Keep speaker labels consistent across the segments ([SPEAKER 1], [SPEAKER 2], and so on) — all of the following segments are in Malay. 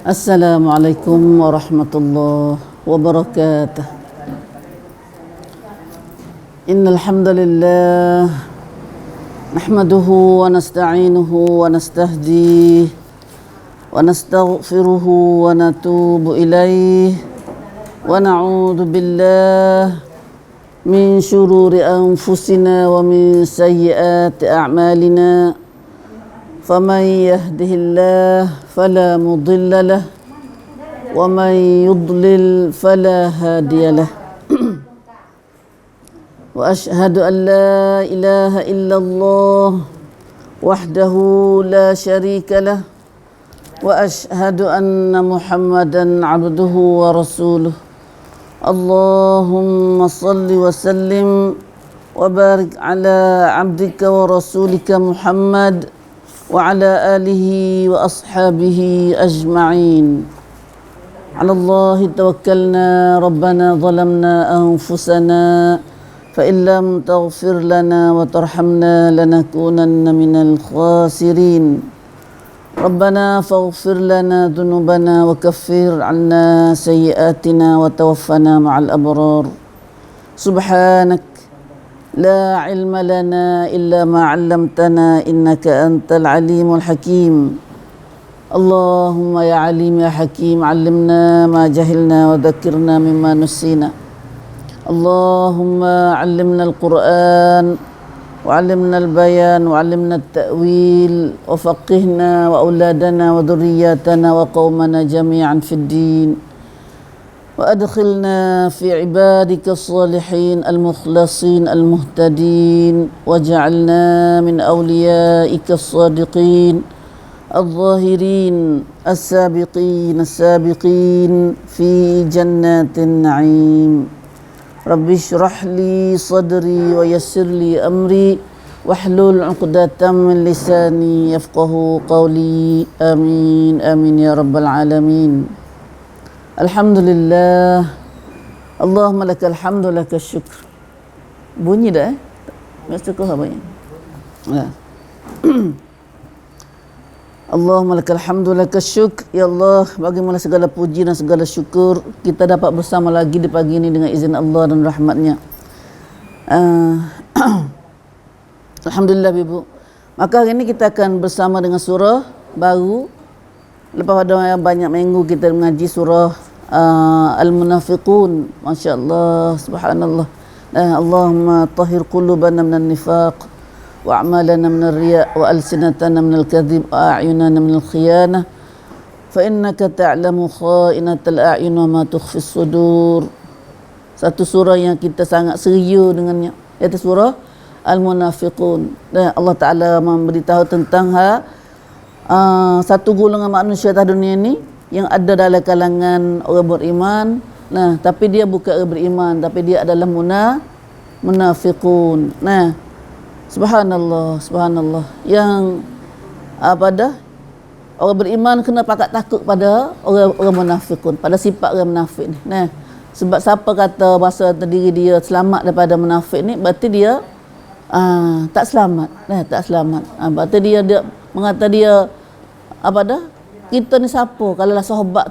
[SPEAKER 1] Assalamualaikum warahmatullahi wabarakatuh. Innal hamdalillah nahmaduhu wa nasta'inuhu wa nastahdihi wa nastaghfiruhu wa natubu ilaihi wa na'udzu billahi min syururi anfusina wa min sayyiati a'malina. فمن يهده الله فلا مضل له ومن يضلل فلا هادي له وأشهد أن لا إله إلا الله وحده لا شريك له وأشهد أن محمدا عبده ورسوله اللهم صل وسلم وبارك على عبدك ورسولك محمد وعلى آله وأصحابه أجمعين. على الله توكلنا ربنا ظلمنا أنفسنا فإن لم تغفر لنا وترحمنا لنكونن من الخاسرين. ربنا فاغفر لنا ذنوبنا وكفر عنا سيئاتنا وتوفنا مع الأبرار. سبحانك لا علم لنا إلا ما علمتنا إنك أنت العليم الحكيم. اللهم يا عليم يا حكيم علمنا ما جهلنا وذكرنا مما نسينا. اللهم علمنا القرآن وعلمنا البيان وعلمنا التأويل وفقهنا وأولادنا وذرياتنا وقومنا جميعا في الدين وأدخلنا في عبادك الصالحين المخلصين المهتدين واجعلنا من أوليائك الصادقين الظاهرين السابقين في جنات النعيم. رب اشرح لي صدري ويسر لي أمري واحلل عقدة من لساني يفقه قولي. آمين آمين يا رب العالمين. Alhamdulillah. Allahumma lakal hamdu lakal syukr. Bunyi dah Mesti kau apa ya? Allahumma lakal hamdu lakal syukr. Ya Allah, bagaimana segala puji dan segala syukur kita dapat bersama lagi di pagi ini dengan izin Allah dan rahmatnya. Alhamdulillah Ibu. Maka hari ini kita akan bersama dengan surah baru. Lepas pada banyak minggu kita mengaji surah Al-Munafiqun. Masya Allah, subhanallah. Allahumma tahhir qulubana minan nifaq wa a'malana minal riya' wa alsinatana minal kadhib wa a'yunana minal khiyanah fa innaka ta'lamu kha'inatal a'yun wa ma tukhfis sudur. Satu surah yang kita sangat seria dengannya, iaitu surah Al-Munafiqun. Dan Allah Ta'ala memberitahu tentang satu golongan manusia atas dunia ini yang ada dalam kalangan orang beriman. Nah, tapi dia bukan orang beriman, tapi dia adalah munafiqun. Nah, subhanallah, subhanallah. Yang orang beriman kena pakat takut pada orang munafiqun, pada sifat orang munafik ni. Nah, sebab siapa kata bahasa diri dia selamat daripada munafik ni, berarti dia tak selamat. Nah, tak selamat. Berarti dia mengata dia kita ni siapa kalau lah sahabat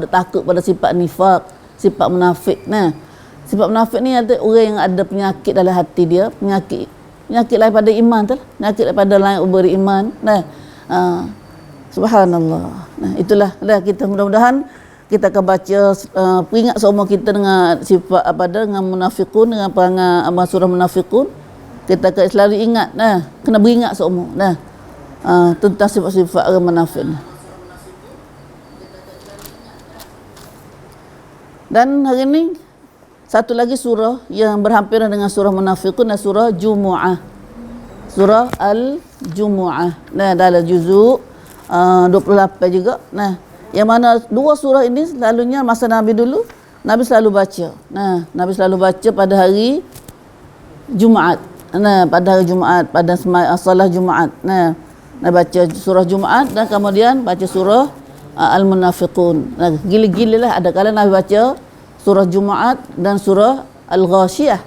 [SPEAKER 1] dia takut pada sifat nifak, sifat munafik. Nah, sifat munafik ni ada orang yang ada penyakit dalam hati dia, penyakit daripada iman tu lah, penyakit daripada lain beriman. Nah, subhanallah. Nah, itulah kita mudah-mudahan kita akan baca peringat semua kita dengan sifat dengan munafiqun, dengan perangai surah munafiqun. Kita akan selalu ingat, kena beringat semua tentang sifat-sifat orang munafik. Dan hari ini satu lagi surah yang berhampiran dengan surah Munafiqun dan surah Jumu'ah. Surah Al-Jumu'ah. Nah, dalam juzuk 28 juga. Nah, yang mana dua surah ini selalunya masa Nabi dulu, Nabi selalu baca. Nah, Nabi selalu baca pada hari Jumaat. Nah, pada hari Jumaat, pada salat Jumaat. Nah, baca surah Jumaat dan kemudian baca surah Al-Munafiqun. Nah, gila-gila lah ada kala Nabi baca surah Jumaat dan surah Al-Ghashiyah.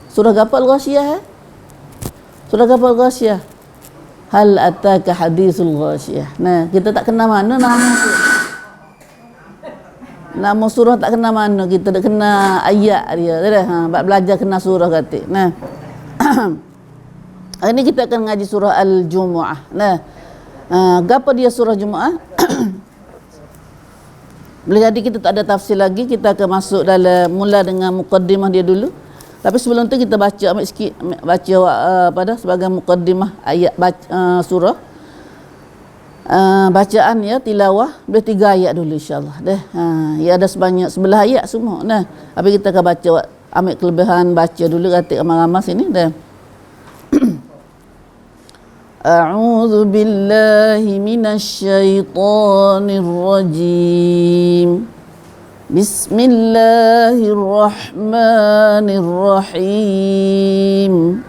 [SPEAKER 1] Surah apa Al-Ghashiyah? Surah apa Ghasyiyah? Hal ataka hadithul Ghasyiyah. Nah, kita tak kenal mana nama tu. Nama surah tak kenal mana, kita tak kenal ayat dia. Bab belajar kena surah kata. Nah. Hari ni kita akan ngaji surah Al-Jumu'ah. Nah. Apa dia surah Jumu'ah? Boleh jadi kita tak ada tafsir lagi, kita akan masuk dalam mula dengan muqaddimah dia dulu. Tapi sebelum tu kita ambil sikit pada sebagai muqaddimah ayat surah. Bacaan ya tilawah boleh 3 ayat dulu insya-Allah. Ya ada sebanyak 11 ayat semua. Nah, habis kita akan baca ambil kelebihan baca dulu kata ramai-ramai sini dah. A'udzu billahi minasy syaithanir rajim. Bismillahirrahmanirrahim.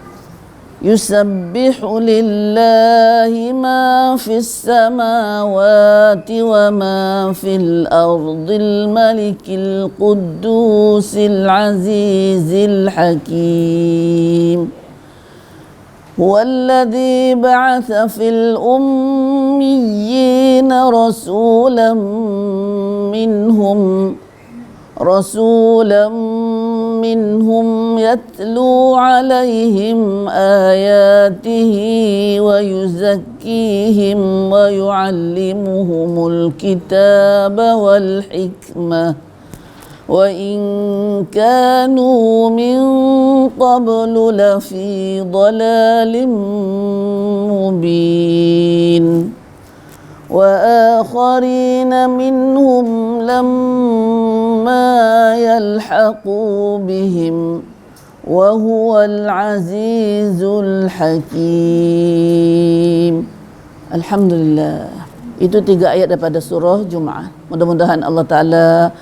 [SPEAKER 1] Yusabbihu lillahi ma fis samawati wa ma fil ardil malikil quddusil azizil hakim. Huwa alladhi ba'atha fil ummiyina rasulan minhum yatlu alaihim ayatihi wa yuzakkihim wa yuallimuhumul kitaba wal hikmah wa in kanu min qablu lafi dhalalin mubin wa akharina minhum lamma yalhaqu bihim wa huwal azizul hakim. Alhamdulillah. Itu 3 ayat daripada surah Jumu'ah. Mudah-mudahan Allah Ta'ala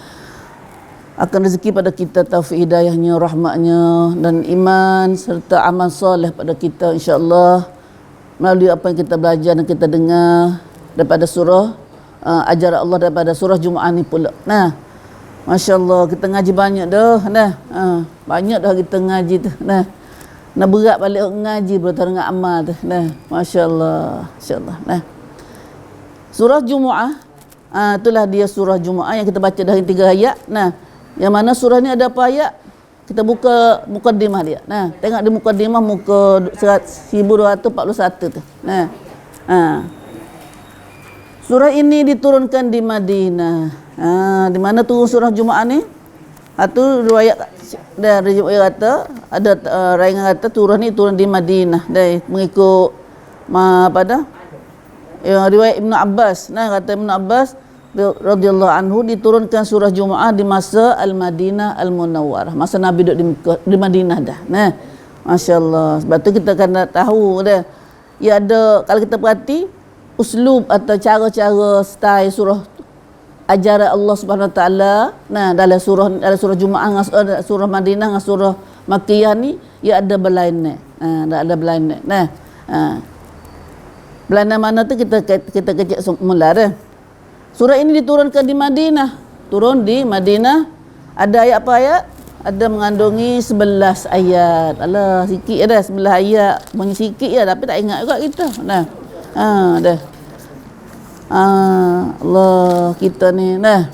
[SPEAKER 1] akan rezeki pada kita taufik hidayahnya, rahmatnya dan iman serta amal soleh pada kita insya-Allah melalui apa yang kita belajar dan kita dengar daripada surah ajaran Allah daripada surah Jumu'ah ni pula. Nah, masya-Allah kita ngaji banyak dah. Nah, banyak dah kita ngaji tu. Nah, nak berat balik ngaji bertemu dengan amal tu. Nah, masya-Allah, insya-Allah. Nah, surah Jumu'ah itulah dia surah Jumu'ah yang kita baca dari 3 ayat. Nah, yang mana surah ni ada apa ayat? Kita buka mukaddimah dia. Nah, tengok di mukaddimah muka 1241 tu. Nah. Surah ini diturunkan di Madinah. Di mana turun surah Jumu'ah ni? Satu riwayat dari kata ada rayuan kata surah ni turun di Madinah. Dari mengikut riwayat Ibnu Abbas. Nah, kata Ibnu Abbas radhiyallahu anhu diturunkan surah Jumu'ah di masa Al-Madinah Al-Munawwarah. Masa Nabi duduk di Madinah dah. Nah, masya-Allah. Sebab tu kita kena tahu dah. Ya ada kalau kita perhati uslub atau cara-cara style surah ajaran Allah Subhanahu Wa Taala. Nah, dalam surah Jumu'ah, surah Madinah dengan surah Makkiyah ni ia ada berlainan. Ada berlainan. Nah, berlainan mana tu kita kecek mula dah. Surah ini diturunkan di Madinah. Turun di Madinah. Ada ayat apa ayat? Ada mengandungi 11 ayat. Alah, sikit dah 11 ayat. Bunyi sikit ya tapi tak ingat juga kita. Nah. Dah. Allah kita ni nah.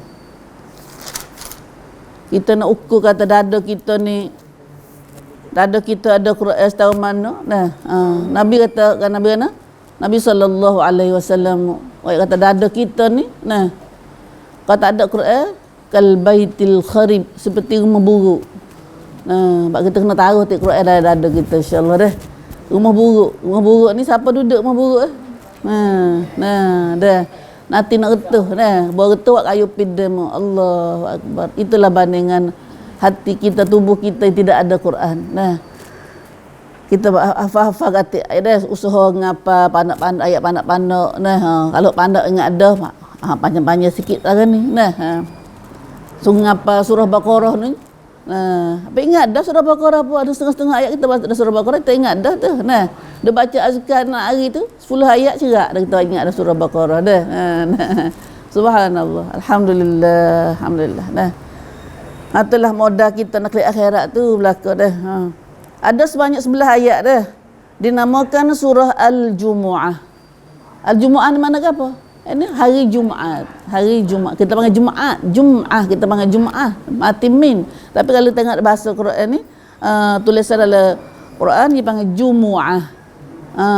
[SPEAKER 1] Kita nak ukur kata dada kita ni. Dada kita ada Quran setahun mana? Nah. Nabi kata Nabi sallallahu alaihi wasallam kata dada kita ni nah. Kalau tak ada Quran kal baitil kharib seperti rumah buruk. Nah, bab kita kena taruh Quran dalam dada kita insya-Allah dah. Rumah buruk ni siapa duduk rumah buruk Nah, dah. Nanti nak retuh dah. Baru retuh kayu pidam. Allahu akbar. Itulah bandingan hati kita, tubuh kita yang tidak ada Quran. Nah. Kita hafal kata dah usaha ngapa pandai ayat pandai. Nah, kalau pandai ingat ada panjang-panjang sikit lah ni. Nah. So ngapa surah Baqarah ni? Nah, apa ingat dah surah Baqarah pun ada setengah-setengah ayat kita baca surah Baqarah kita ingat dah tu. Nah, dia baca azkar nak hari tu 10 ayat cerak dah kita ingat dah surah Baqarah dah. Nah. Subhanallah. Alhamdulillah. Alhamdulillah. Nah. Itulah modal kita nak ke akhirat tu belaka dah. Ada sebanyak 11 ayat dah. dinamakan surah Al-Jumu'ah. Al-Jumu'ah ni mana ke apa? Ini hari Jumaat. Hari Jumaat. Kita panggil Jumaat. Jum'ah. Kita panggil Jum'ah. Mati min. Tapi kalau tengok bahasa Quran ni, tulisan dalam Quran, dia panggil Jumu'ah.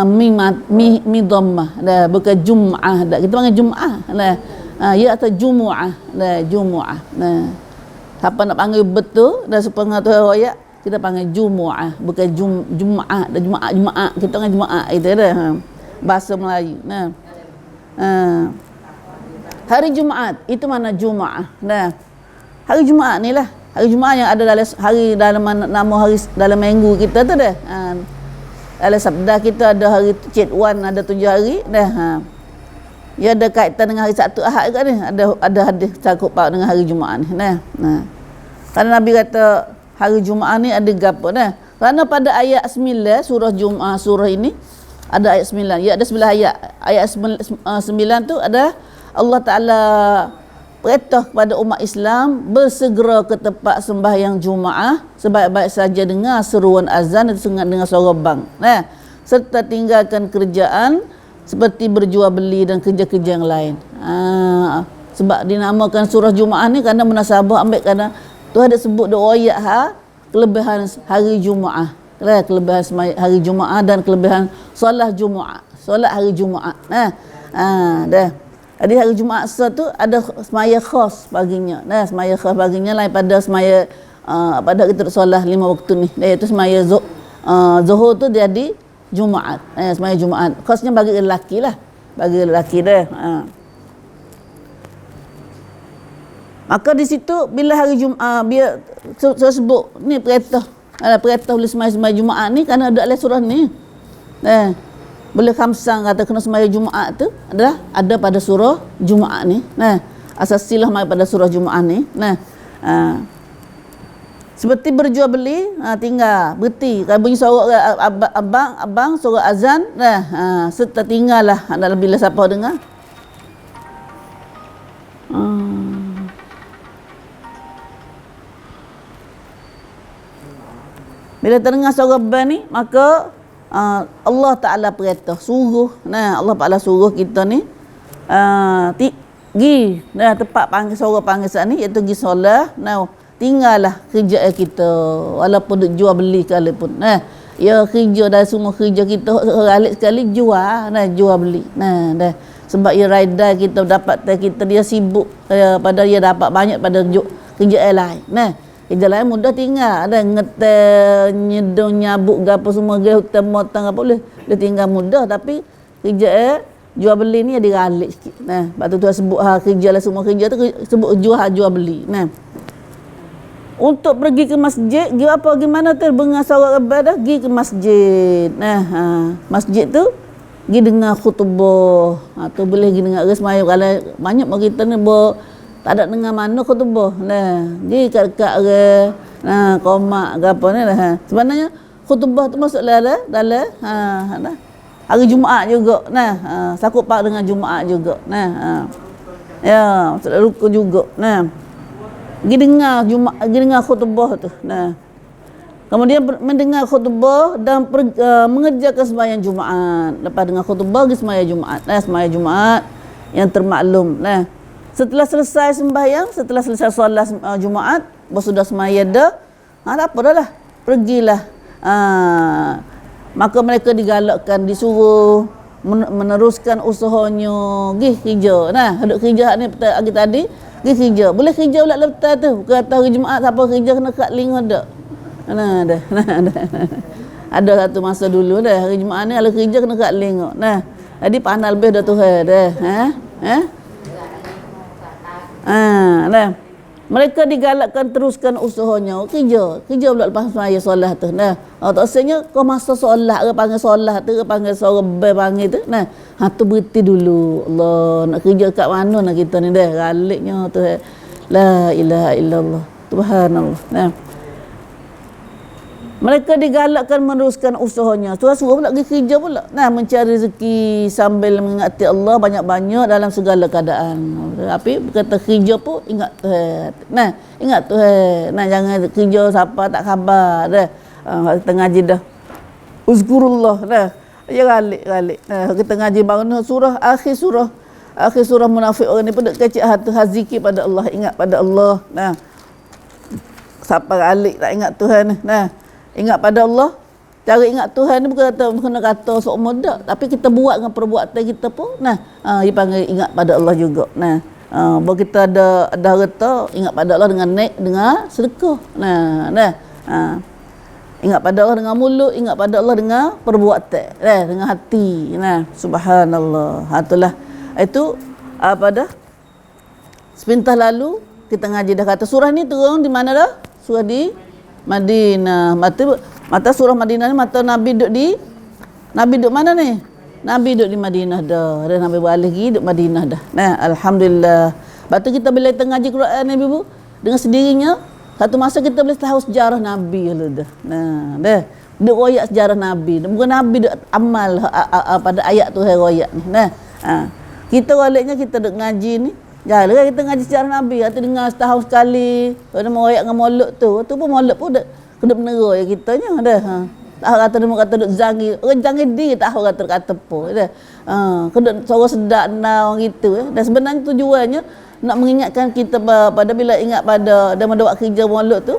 [SPEAKER 1] Mi dhammah. Bukan Jum'ah. Kita panggil Jum'ah. Ya atau Jumu'ah. Jumu'ah. Siapa nak panggil betul, dan supaya tu ayat, kita panggil Jumu'ah. Bukan Jum'ah. Jum'ah. Kita panggil Jum'ah. Itu dah. Bahasa Melayu. Hari Jumaat itu mana Jumaat. Hari Jumaat ni lah. Hari Jumaat yang ada dalam hari, dalam nama hari dalam minggu kita tu dah. Dalam sabda kita ada hari Cetwan, ada 7 hari dah. Ya ada kaitan dengan hari Sabtu Ahad ke ni. Ada hadis cakup paut dengan hari Jumaat ni. Kerana Nabi kata hari Jumaat ni ada gapo dah. Kerana pada ayat 9 surah Jumaat, surah ini ada ayat 9. Ya ada 9 ayat. Ayat 9 tu ada Allah Ta'ala perintah kepada umat Islam bersegera ke tempat sembahyang Jumaat sebaik-baik saja dengar seruan azan dan sengat dengan suara bang. Serta tinggalkan kerjaan seperti berjual beli dan kerja-kerja yang lain. Sebab dinamakan surah Jumaat ni kerana munasabah ambil kerana Tuhan ada sebut dua ayat kelebihan hari Jumaat. Kelebihan hari Jumaat dan kelebihan solat Jumaat. Solat hari Jumaat. Dah. Jadi hari Jumaat tu ada semaya khas baginya. Semaya khas baginya lain pada semaya pada kita solat 5 waktu ni. Iaitu semaya Zuhur tu jadi Jumaat. Semaya Jumaat. Khasnya bagi lelaki lah. Bagi lelaki dah. Maka di situ bila hari Jumaat dia sebut ni perintah boleh semaya Jumaat ni kerana ada dalam surah ni. Boleh khamsang kata kena semaya Jumaat tu adalah ada pada surah Jumaat ni. Asasilah mai pada surah Jumaat ni. Seperti berjual beli, tinggal berhenti. Kalau bunyi suara abang suara azan, serta tinggallah dalam bila siapa dengar. Bila terdengar suara bel ni, maka Allah Ta'ala perintah, suruh. Allah Ta'ala suruh kita ni pergi tempat panggil suara panggil saat ni, iaitu pergi solat. Tinggallah kerja kita walaupun duk jual beli sekalipun. Ya kerja dah, semua kerja kita alik sekali jual, jual beli. Dah. Sebab ya rider kita dapat kita dia sibuk pada dia dapat banyak pada kerja lain. Kerja lain mudah tinggal. Ada ngetel, nyedong, nyabuk apa semua, hutan motong apa boleh. Dia tinggal mudah. Tapi kerja jual beli ni dia ralik sikit. Lepas tu sebut kerja lah, semua kerja tu sebut jual beli. Untuk pergi ke masjid, gimana tu dengar suara ibadah, pergi ke masjid. Masjid tu pergi dengar khutbah. Tu boleh pergi dengar semaya. Kalau banyak kita ni tak ada dengar mana khutbah. Pergi kat komak ke apa ni sebenarnya khutbah tu masuk dalam hari Jumaat juga. Sakup pak dengan Jumaat juga. Ya, masuk dalam rukun juga. Pergi dengar khutbah tu. Kemudian mendengar khutbah dan mengerjakan sembahyang Jumaat. Lepas dengar khutbah pergi sembahyang Jumaat. Sembahyang Jumaat yang termaklum. Setelah selesai sembahyang, setelah selesai solat Jumaat, sudah sembahyang dah, tak apa dah lah, pergilah. Maka mereka digalakkan, disuruh meneruskan usahanya, pergi kerja. Hadut kerja ni pagi tadi, pergi kerja. Boleh kerja pula lepas tu. Kata hari Jumaat siapa kerja kena kat link ada. Ada. Ada satu masa dulu dah, hari Jumaat ni kalau kerja kena kat link. Jadi panal lebih dah Tuhan dah. Mereka digalakkan teruskan usahanya. Kerja pula lepas sembahyang solat tu. Tak rasanya kau masa solat ke panggil solat tu, ke panggil suara bel panggil tu. Tu berhenti dulu. Allah, nak kerja kat mana nak kita ni dah. Galiknya tu. La ilaha illallah. Subhanallah. Mereka digalakkan meneruskan usahanya. Suruh pula pergi kerja pula. Mencari rezeki sambil mengingati Allah banyak-banyak dalam segala keadaan. Tapi berkata kerja pun ingat Tuhan. Ingat Tuhan. Jangan kerja siapa tak khabar dah. Tengah je dah. Uzkurullah. Nah, ya galik. Nah, kita ngaji bangun akhir surah munafik orang ni pun dek kecil haziki pada Allah, ingat pada Allah. Nah, siapa galik tak ingat Tuhan ni. Nah, ingat pada Allah. Cara ingat Tuhan ni bukan kata seumur dak, tapi kita buat dengan perbuatan kita pun. Nah, dia panggil ingat pada Allah juga. Nah, bahawa kita ada harta, ingat pada Allah dengan sedekah. Ingat pada Allah dengan mulut, ingat pada Allah dengan perbuatan, dengan hati. Nah, subhanallah. Itulah itu pada sepintas lalu kita ngaji dah kata surah ni turun di mana dah? Surah di Madinah. Mata surah Madinah ni mata Nabi duduk mana ni? Nabi duduk di Madinah dah. Dan Nabi balik lagi duduk Madinah dah. Nah, alhamdulillah. Lepas tu kita bila kita ngaji Quran ni Ibu, dengan sendirinya satu masa kita boleh tahu sejarah Nabi dah. Nah, dah. Duk royak sejarah Nabi. Bukan Nabi duk amal pada ayat tu royak ni. Nah, kita waliknya kita duk ngaji ni. Janganlah kita ngaji sejarah Nabi. Atau dengar setahun sekali. Kalau mau royak dengan molek tu pun molek pun kena menera ya kitanya dah. Tak kata dia kata duk zangi. Orang zangi dia tak tahu kata apa dah. Kena suara sedak orang gitu Dan sebenarnya tujuannya nak mengingatkan kita pada bila ingat pada dan buat kerja molek tu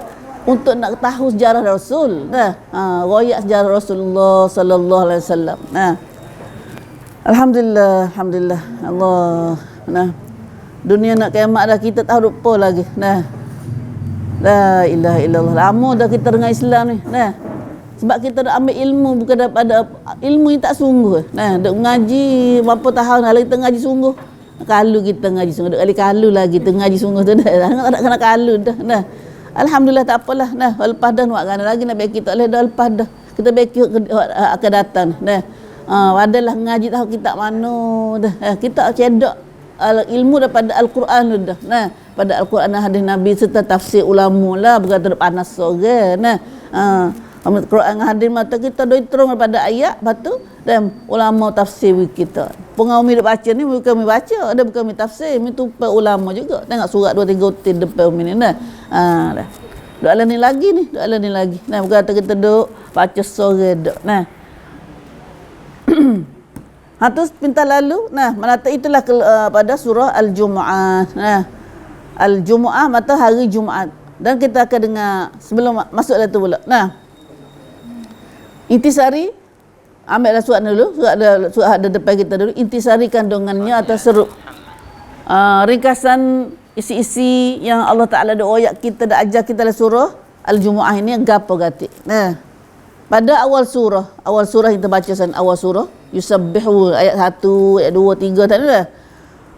[SPEAKER 1] untuk nak tahu sejarah Rasul. Royak sejarah Rasulullah sallallahu alaihi wasallam. Alhamdulillah. Allah. Dunia nak kiamat dah kita tahu lupa lagi. La ilaha illallah. Lama dah kita dengan Islam ni. Sebab kita dah ambil ilmu bukan daripada ilmu yang tak sungguh. Duk ngaji berapa tahun dah kita ngaji sungguh. Kalu kita ngaji sungguh. Duk kali kalu lagi kita ngaji sungguh tu dah. Tak kena kalu dah. Alhamdulillah tak apalah. Lepas dah nak gana lagi nak bagi kita oleh dah lepas dah. Kita bagi akan datang. Adalah ngaji tahu kitab mana dah. Kita cedok ilmu daripada Al-Quran dah. Pada Al-Quran dan hadis Nabi serta tafsir ulama lah bukan terlalu panas sore. Al-Quran dan hadis mata kita doi terung daripada ayat batu dan ulama tafsir kita. Pengawal duk baca ni bukan mi baca, ada bukan mi tafsir, mi tupai ulama juga. Tengok surat 2 3 utin depan umi ni dah. Dah. Duk ala ni lagi. Bukan kata kita duk baca sore dak. Tu pintar lalu. Menata itulah pada surah Al-Jumu'ah. Al-Jumu'ah mata hari Jumaat. Dan kita akan dengar sebelum masuk dalam tu pula. Intisari ambillah surat dulu. Surat ada depan kita dulu. Intisari kandungannya atau serup. Ringkasan isi-isi yang Allah Ta'ala dah oyak kita, dah ajar kita dalam surah Al-Jumu'ah ini gapo gati. Pada awal surah kita baca awal surah Yusabbihu ayat 1, ayat 2, 3 tadi dah.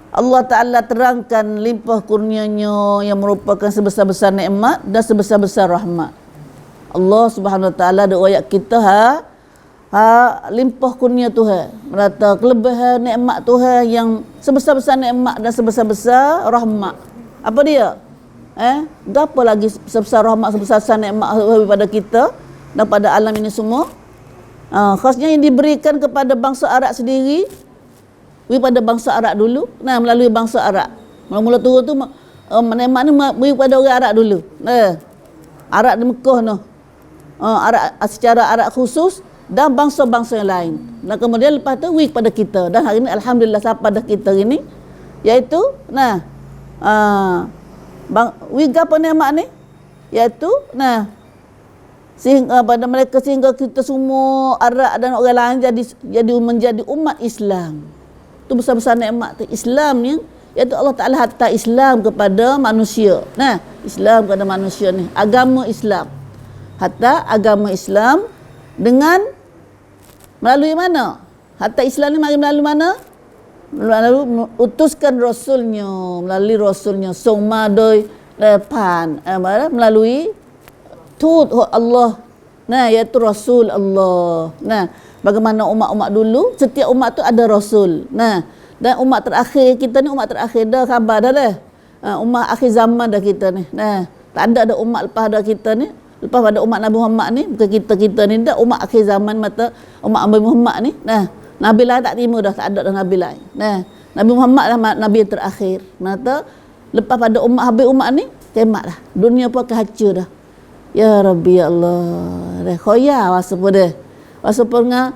[SPEAKER 1] Allah Ta'ala terangkan limpah kurnianya yang merupakan sebesar-besar nikmat dan sebesar-besar rahmat. Allah Subhanahu Wa Ta'ala ada ayat kita limpah kurnia Tuhan, merata kelebihan nikmat Tuhan yang sebesar-besar nikmat dan sebesar-besar rahmat. Apa dia? Apa lagi sebesar rahmat, sebesar nikmat daripada kita dan pada alam ini semua? Khasnya yang diberikan kepada bangsa Arab sendiri, pada bangsa Arab dulu, melalui bangsa Arab. Mula-mula turun tu nikmat ni pada orang Arab dulu. Arab di Mekah noh. Arab secara Arab khusus dan bangsa-bangsa yang lain. Dan kemudian lepas tu pada kita. Dan hari ni alhamdulillah siapa dah kita ini iaitu apa nikmat ni? Iaitu sehingga pada mereka sehingga kita semua Arab dan orang lain menjadi umat Islam. Itu besar-besar nikmat tu Islam ni, iaitu Allah Ta'ala hatta Islam kepada manusia. Islam kepada manusia ni, agama Islam. Hatta agama Islam dengan melalui mana? Hatta Islam ni melalui mana? Melalui utuskan Rasulnya, melalui Rasulnya Sungmadoi depan melalui tut Allah, iaitu Rasul Allah. Bagaimana umat-umat dulu, setiap umat tu ada Rasul. Dan umat terakhir kita ni, umat terakhir dah khabar dah. Umat akhir zaman dah kita ni. Tak ada umat lepas dah kita ni. Lepas pada umat Nabi Muhammad ni, bukan kita ni dah umat akhir zaman mata umat Nabi Muhammad ni. Nabi lain tak terima dah, tak ada dah nabi lain. Nabi Muhammad lah nabi yang terakhir. Mata lepas pada habis umat ni, kiamat dah. Dunia pun akan hancur dah. Ya Rabbi ya Allah. Dah khoya wasa pun dah. Pasal pernah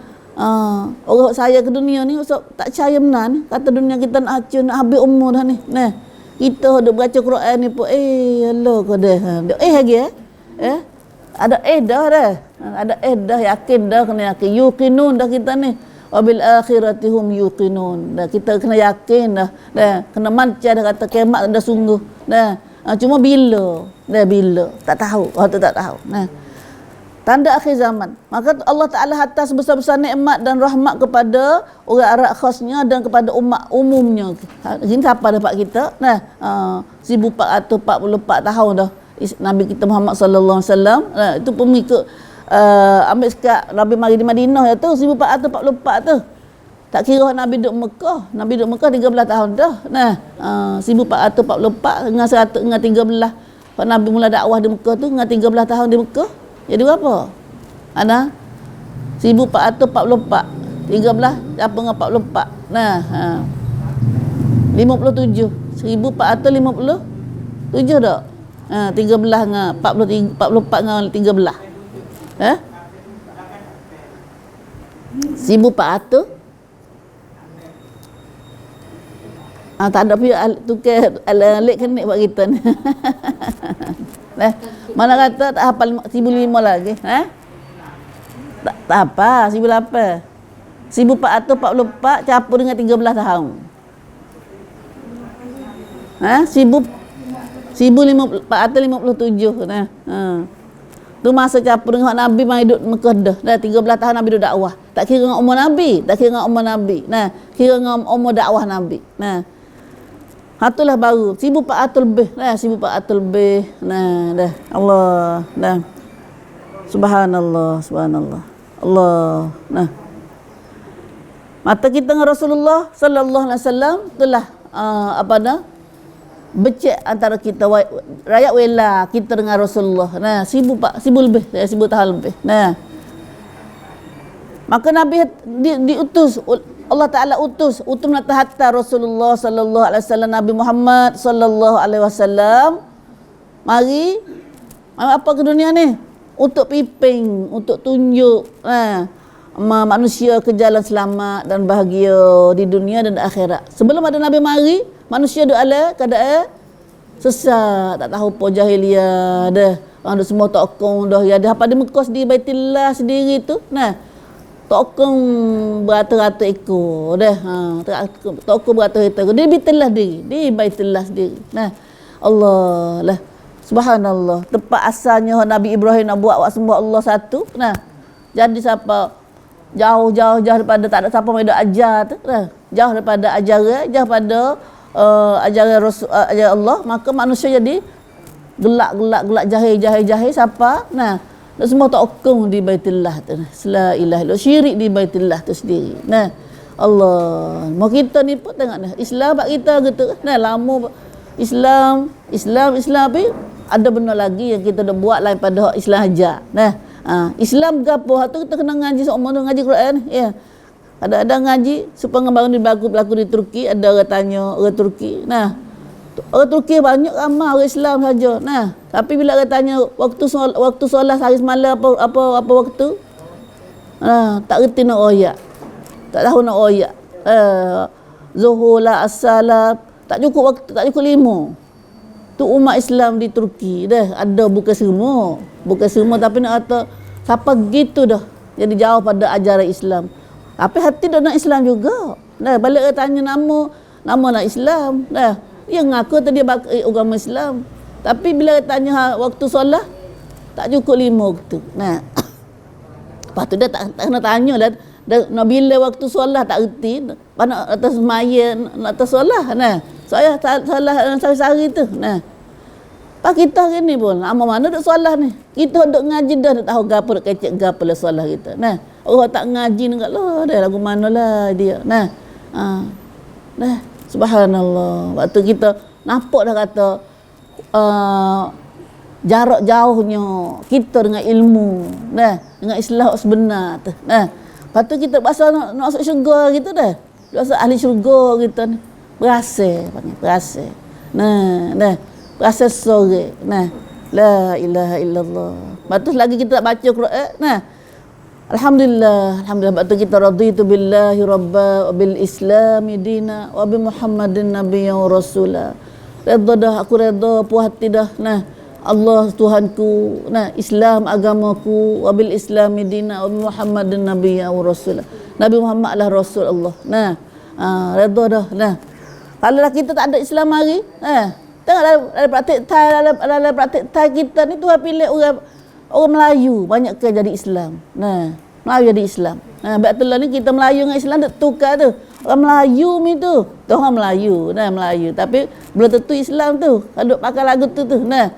[SPEAKER 1] orang saya ke dunia ni tak percaya benar ni. Kata dunia kita nak hancur, nak habis umur dah ni. Nah, kita duk baca Quran ni pun Allah kau dah. Lagi ada dah. Ada dah, yakin dah, kena yakin. Yuqinun dah kita ni. Wabil akhirati hum yuqinun. Dah kita kena yakin dah. Kena manca dah kata kiamat dah sungguh. Cuma bila? Bila? Tak tahu. Waktu tak tahu. Tanda akhir zaman. Maka Allah Ta'ala hantar sebesar-besar nikmat dan rahmat kepada orang Arab khasnya dan kepada umat umumnya. Ini siapa dapat kita? 1444 tahun dah Nabi kita Muhammad sallallahu alaihi wasallam. Itu pengikut ambil sekat Nabi mari di Madinah tu 1444 tu. Tak kira Nabi duduk Mekah. Nabi duduk Mekah 13 tahun dah. 1444 dengan 100 dengan 13. Pak Nabi mula dakwah di Mekah tu dengan 13 tahun di Mekah. Jadi berapa? Ada 1444 13 apa dengan 44. 57. 1457 dak? 13 dengan 44 dengan 13. 1400 tak ada pihak tukar alik kenik buat kita ni. Mana kata tak hafal 1005 lagi. Tak apa, 1008. 1444 campur dengan 13 tahun. 1457. Tu masa campur dengan Nabi mai duduk Mekah dah. 13 tahun Nabi duduk dakwah. Tak kira dengan umur Nabi, kira dengan umur dakwah Nabi. Itulah baru 1400 lebih. 1400 lebih. Dah. Allah. Dah. Subhanallah. Allah. Mata kita dengan Rasulullah sallallahu alaihi wasallam itulah becek antara kita rakyat wela kita dengan Rasulullah. 1000 lebih, 1000 tahun lebih. Maka Nabi diutus Allah Ta'ala utus hatta Rasulullah sallallahu alaihi wasallam Nabi Muhammad sallallahu alaihi wasallam mari apa ke dunia ni untuk piping, untuk tunjuk manusia ke jalan selamat dan bahagia di dunia dan akhirat. Sebelum ada Nabi mari, manusia duk ala keadaan sesat, tak tahu apa jahiliah dah. Orang semua tokong dah ya ada apa di Mekah di Baitullah sendiri tu. Tokong beratus-ratus ekor dah. Tokong beratus-ratus ekor. Dia Baitullah diri. Di Baitullah sendiri. Allah lah. Subhanallah. Tempat asalnya Nabi Ibrahim nak buat sembah Allah satu. Jadi siapa jauh daripada tak ada siapa mai dak ajar tu. Jauh daripada ajaran, jauh pada ajaran Rasul ajaran Allah, maka manusia jadi gelak jahil siapa? Dan semua tokong di Baitullah tu. La ilaha illallah, syirik di Baitullah tu sendiri. Allah. Mau kita ni pun tengok dah. Islam bak kita gitu. Lama Islam tapi ada benda lagi yang kita dah buat lain pada Islam aja. Islam gapo tu kita kena ngaji seumur ngaji Quran. Ya. Ada ngaji supaya baru ni berlaku di Turki, ada orang tanya orang Turki. Orang Turki banyak ramai orang Islam saja. Tapi bila orang tanya waktu solat hari semalam apa waktu? Tak reti nak royak. Tak tahu nak royak. Zuhur lah, asar lah, tak cukup waktu, tak cukup 5. Tu umat Islam di Turki dah ada bukan semua tapi nak kata siapa gitu dah. Jadi jauh pada ajaran Islam. Tapi hati dah nak Islam juga. Balik orang tanya nama nak Islam. Dia ngaku tadi agama Islam. Tapi bila tanya waktu solat tak cukup 5 waktu. Lepas tu dia tak kena tanya dah. Nak bila waktu solat tak reti. Nak atas maya nak atas solat. Saya salah sehari tu. Pak kita hari ni pun lama mana duk solat ni. Kita duk ngaji dah tahu gapo duk kecek gapo lah solat kita. Orang tak ngaji ni lah dah lagu manalah dia. Subhanallah. Waktu kita nampak dah kata jarak jauhnya kita dengan ilmu, dengan Islam sebenar tu. Lepas tu kita bahasa nak masuk syurga gitu dah. Bahasa ahli syurga kita ni. Berasa panggil, berasa. Berasa sore. La ilaha illallah. Lepas tu lagi kita tak baca Quran. Alhamdulillah, alhamdulillah. Sebab tu kita raditu billahi rabba wa bil islami dina wa bi Muhammadin nabiyyan wa rasula. Redha dah, aku redha, puas hati dah. Nah, Allah Tuhanku, nah, Islam agamaku, wa bil islami dina wa bi Muhammadin nabiyyan wa rasula. Nabi Muhammad adalah rasul Allah. Nah, redha dah. Nah, kalau kita tak ada Islam hari, tengok dalam praktik Thai kita ni Tuhan pilih orang Melayu banyak ke jadi Islam. Nah, Melayu jadi Islam. Sebab itulah ni kita Melayu dengan Islam tak tukar tu. Orang Melayu ni tu orang Melayu, Melayu. Tapi belum tentu Islam tu. Kalau pakai lagu tu. Dah.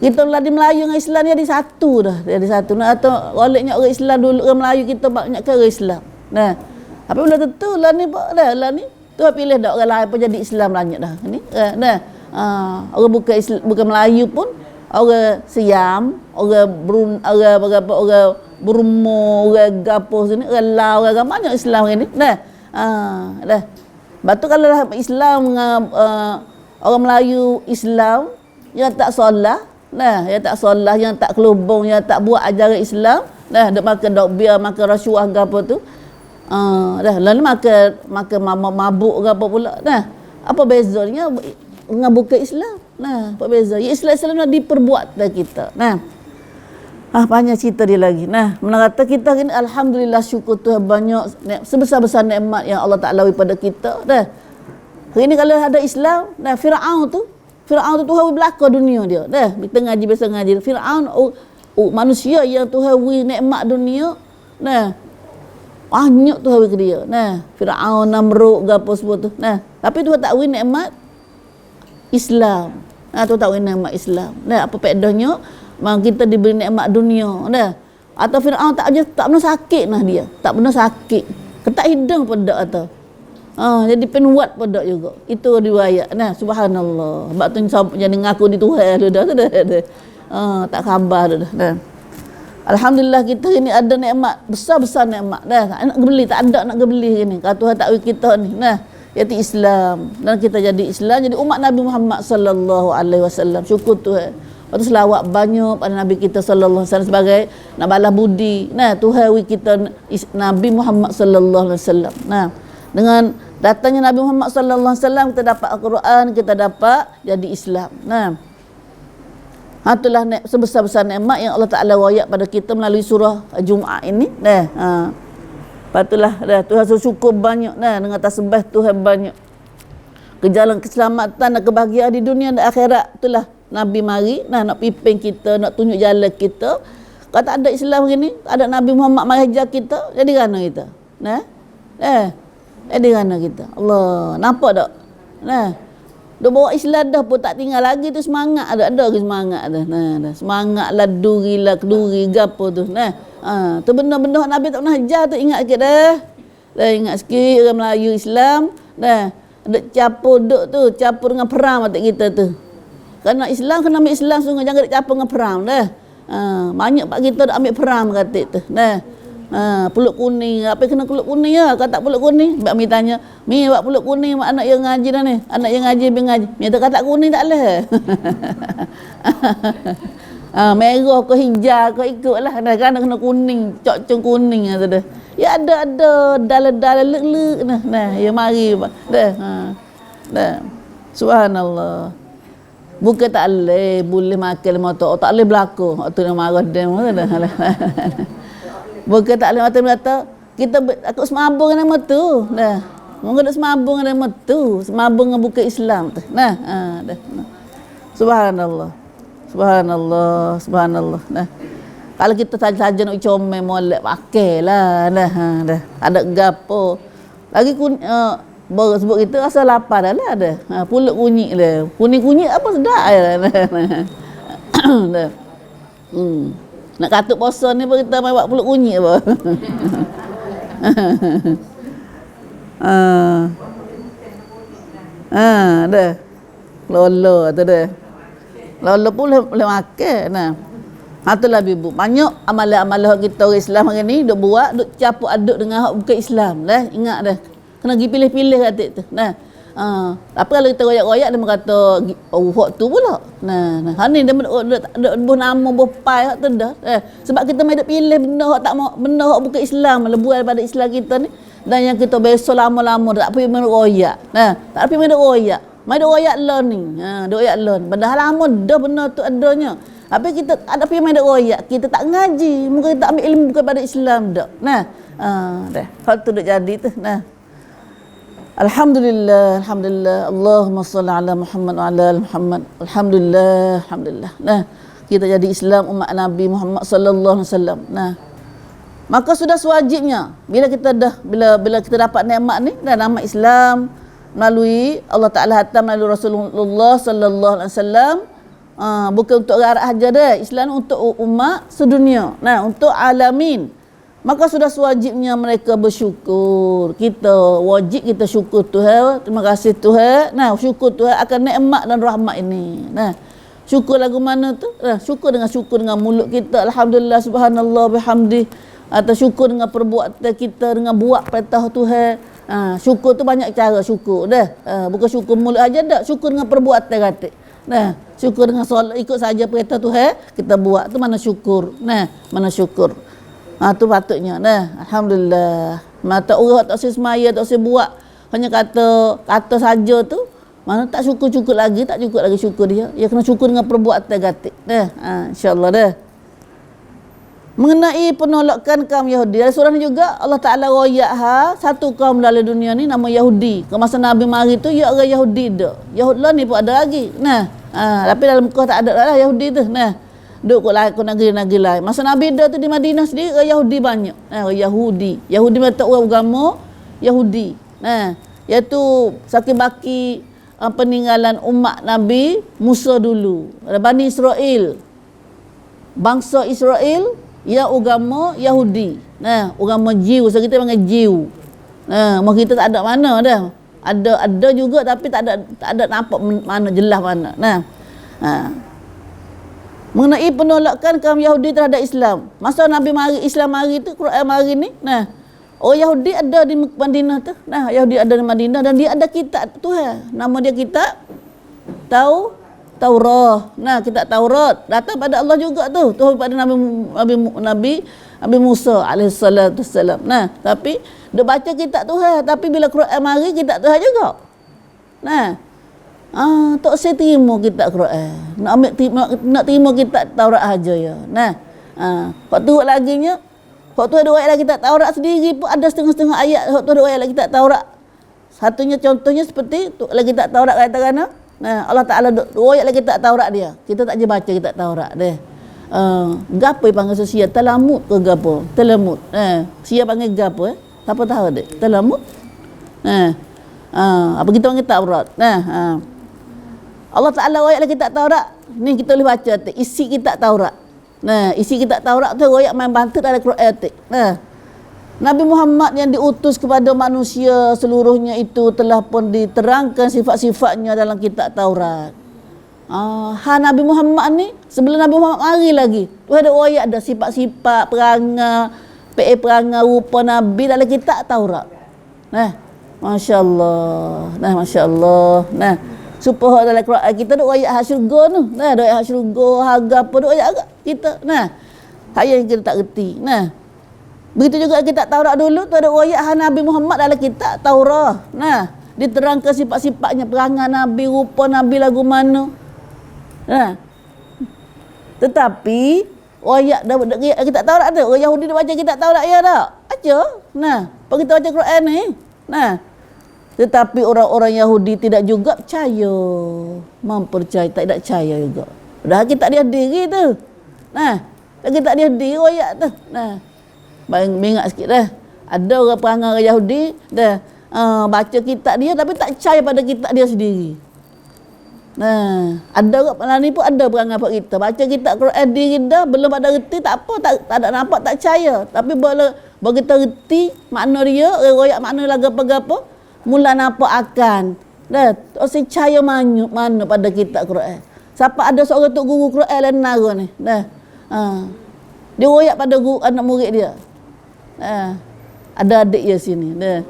[SPEAKER 1] Kita di Melayu dengan Islam jadi satu dah. Jadi satu. Nah, atau goleknya orang Islam dulu, orang Melayu kita banyak ke orang Islam. Nah. Tapi belum tentu lah ni dah ni. Tu pilih dak orang lain pun jadi Islam banyak dah. Ni. Orang bukan Melayu pun orang Siam, orang Burma, orang gapo sini, orang Lao, orang banyak Islam ni. Dah. Dah. Lepas tu kalau Islam orang Melayu Islam yang tak solat, yang tak solat, yang tak kelubung, yang tak buat ajaran Islam, dak makan dok biar, makan rasuah gapo tu. Dah lalu makan mabuk gapo pula. Dah. Apa bezanya dengan bukan Islam? Nah, apa beza? Ya, Islam dah diperbuat dah kita. Nah. Banyak cerita dia lagi. Nah, mana kata kita ni alhamdulillah syukur Tuhan banyak sebesar-besar nikmat yang Allah Taala beri pada kita. Dah. Hari ni kalau ada Islam, Firaun tu Tuhan belaka dunia dia. Dah, kita ngaji biasa ngaji. Firaun manusia yang Tuhan beri nikmat dunia. Nah. Banyak Tuhan beri ke dia. Nah, Firaun, Namrud, gapo semua tu. Nah, tapi Tuhan tak beri nikmat Islam. Tuhan tak beri nikmat Islam. Nah, apa faedahnya? Kita diberi nikmat dunia. Dah. Atau Firaun tak pernah sakit nah dia. Tak pernah sakit. Ketak hidung pun tak atau. Jadi penuat pun tak juga. Itu riwayat. Nah, subhanallah. Sebab tu jadi ngaku di Tuhan lu dah. Tak khabar dah. Alhamdulillah kita ini ada nikmat, besar-besar nikmat. Dah, nak beli tak ada nak beli ni. Kalau Tuhan tak beri kita ni. Nah, iaitu Islam. Dan kita jadi Islam, jadi umat Nabi Muhammad sallallahu alaihi wasallam. Syukur Tuhan. Lepas tu selawat banyak pada Nabi kita sallallahu alaihi wasallam sebagai nak balas budi. Nah, Tuhan beri kita Nabi Muhammad sallallahu alaihi wasallam. Nah, dengan datangnya Nabi Muhammad sallallahu alaihi wasallam kita dapat Al-Quran, kita dapat jadi Islam. Nah, itulah sebesar-besar nikmat yang Allah Taala wayak pada kita melalui surah Jumaat ini. Patulah Tuhan syukur banyak dengan tasbih Tuhan banyak. Kejalan keselamatan dan kebahagiaan di dunia dan akhirat itulah Nabi mari nak pimpin kita, nak tunjuk jalan kita. Kalau tak ada Islam gini, ada Nabi Muhammad mari ajar kita, jadi mana kita? Jadi mana kita? Allah, nampak tak? Dia bawa Islam dah pun tak tinggal lagi tu semangat ada ke semangat dah. Dah semangat lah duri gapo tu. Tu benda-benda Nabi tak pernah ajar tu ingat sikit dah. Ingat sikit orang Melayu Islam dah. Ada capur dengan perang mata kita tu. Kerana Islam kena ambil Islam sungguh, jangan capur dengan perang dah. Banyak pak kita dah ambil perang kata tu. Pulut kuning, apa kena pulut kuning ya? Kalau tak pulut kuning, Mbak Mi tanya, Mi buat pulut kuning mak anak yang ngaji dah ni. Anak yang ngaji biar ngaji. Mi kata kuning tak leh. Merah ke hijau ke ikutlah. Kan kena kuning, cok kuning tu dah. Ya ada dalam lek-lek nah. Ya mari dah. Subhanallah. Bukan tak boleh makan motor, tak boleh berlaku. Tu nak marah dia dah. Bukan tak boleh mata-mata kita takut semabung dengan tu. Dah. Mungkin tak semabung dengan tu, semabung dengan bukan Islam tu. Dah. Subhanallah. Nah. Kalau kita saja nak comel molek pakailah. Dah. Ada gapo. Lagi baru sebut kita rasa lapar dah lah ada. Pulut kunyit dah. Kunyit apa sedap dah. Nak katuk puasa ni pun kita mai buat pulut kunyit apa. Dah. Lolo tu dah. Lolo pun boleh makan. Itulah ibu. Banyak amalan-amalan kita orang Islam hari ni duk buat, duk campur aduk dengan hak bukan Islam. Dah ingat dah. Kena pergi pilih-pilih kat tu. Apa kalau kita royak-royak dia kata hak tu pula. Nah ni dia ada nama bopai hak tu dah. Sebab kita mai duk pilih benda hak tak mau, benda hak bukan Islam, lebih daripada Islam kita ni. Dan yang kita biasa lama-lama tak pergi main royak. Tak pergi main royak. Mai duk royak learn ni. Duk royak learn. Padahal lama dah benda tu adanya. Tapi kita ada pergi main duk royak, kita tak ngaji, mungkin kita tak ambil ilmu kepada Islam dak. Dah. Hal tu duk jadi tu. Alhamdulillah, alhamdulillah. Allahumma salli ala Muhammad wa ala ali Muhammad. Alhamdulillah, alhamdulillah. Kita jadi Islam umat Nabi Muhammad sallallahu alaihi wasallam. Maka sudah sewajibnya bila kita dapat nikmat ni dan nama Islam melalui Allah Taala hantar melalui Rasulullah sallallahu alaihi wasallam, bukan untuk rakyat saja dah. Islam untuk umat sedunia. Untuk alamin. Maka sudah sewajibnya mereka bersyukur. Kita wajib kita syukur Tuhan. Terima kasih Tuhan. Syukur Tuhan akan nikmat dan rahmat ini. Syukur lagu mana tu? Syukur dengan mulut kita. Alhamdulillah subhanallah bihamdi. Atau syukur dengan perbuatan kita, dengan buat perintah Tuhan. Syukur tu banyak cara syukur dah. Bukan syukur mulut aja dah. Syukur dengan perbuatan kata. Syukur dengan solat, ikut saja perintah Tuhan kita buat tu mana syukur. Mana syukur. Tu patutnya. Alhamdulillah. Mata orang tak semaya, tak buat, hanya kata saja tu, mana tak cukup lagi, tak cukup lagi syukur dia. Dia kena syukur dengan perbuatan gatik. Insya-Allah dah. Mengenai penolakan kaum Yahudi, dalam surah ni juga Allah Taala royak satu kaum dalam dunia ni nama Yahudi. Ke masa Nabi mari tu ya orang Yahudi dah. Yahudi lah ni pun ada lagi. Tapi dalam Mekah tak ada lah Yahudi tu. Duk ke negeri-negeri lain. Masa Nabi dah tu di Madinah sendiri orang Yahudi banyak. Orang Yahudi mata orang agama Yahudi. Iaitu saking baki peninggalan umat Nabi Musa dulu. Bani Israel. Bangsa Israel yang agama Yahudi. Agama Jew, so kita panggil Jew. Mak kita tak ada mana dah. Ada juga tapi tak ada nampak mana jelas mana. Mengenai penolakan kaum Yahudi terhadap Islam. Masa Nabi mari, Islam mari tu, Quran mari ni, orang Yahudi ada di Madinah tu. Yahudi ada di Madinah dan dia ada kitab Tuhan. Nama dia kitab Taurat. Kitab Taurat datang pada Allah juga tu. Tuhan pada Nabi Musa alaihi salatu wassalam. Tapi dia baca kitab Tuhan, tapi bila Quran mari kitab Tuhan juga. Tak saya terima kitab Quran. Nak terima kitab Taurat aja ya. Hak tu lagi nya, hak tu ada ayat lagi kitab Taurat sendiri pun ada setengah-setengah ayat hak tu ada ayat lagi kitab Taurat. Satunya contohnya seperti tu lagi kitab Taurat katakan Allah Taala ayat lagi kitab Taurat dia. Kita tak je baca kitab Taurat dia. Gapo panggil sia Talmud ke gapo? Talmud. Sia panggil gapo Siapa tahu dek? Talmud. Apa kita panggil Taurat. Allah Ta'ala royak kitab Taurat. Ni kita boleh baca tu. Isi kitab Taurat. Isi kitab Taurat tu royak main bantu dalam Quran tu. Nabi Muhammad yang diutus kepada manusia seluruhnya itu telah pun diterangkan sifat-sifatnya dalam kitab Taurat. Nabi Muhammad ni sebelum Nabi Muhammad mari lagi. Tu ada royak ada sifat-sifat perangai rupa Nabi dalam kitab Taurat. Masya-Allah. Masya-Allah. Supaya dalam Quran kita duk ayat hak syurga tu. Duk ayat hak syurga, harga apa duk ayat kita. Ayat yang kita tak reti. Begitu juga kita Taurat dulu tu ada ayat hak Nabi Muhammad dalam kitab Taurat. Diterangkan sifat-sifatnya, perangai Nabi, rupa Nabi lagu mana. Tetapi ayat kita Taurat tu, orang Yahudi dia baca kitab Taurat ya tak? Baca. Apa kita baca Quran ni? Tetapi orang-orang Yahudi tidak juga mempercayai, tak percaya juga. Dah kita dia diri tu. Kita dia diri ayat tu. Beringat sikit dah. Ada orang perangai orang Yahudi dah baca kitab dia tapi tak percaya pada kitab dia sendiri. Ada orang ni pun ada perangai pada kita. Baca kitab Quran diri dah belum pada reti tak apa, tak ada nampak tak percaya. Tapi bila kita reti makna dia, royak makna lagu apa-apa, mula nampak akan dah saya percaya mana pada kitab Quran. Siapa ada seorang tok guru Quran lain nara ni dah dia royak pada guru anak murid dia. Ada adik dia sini dah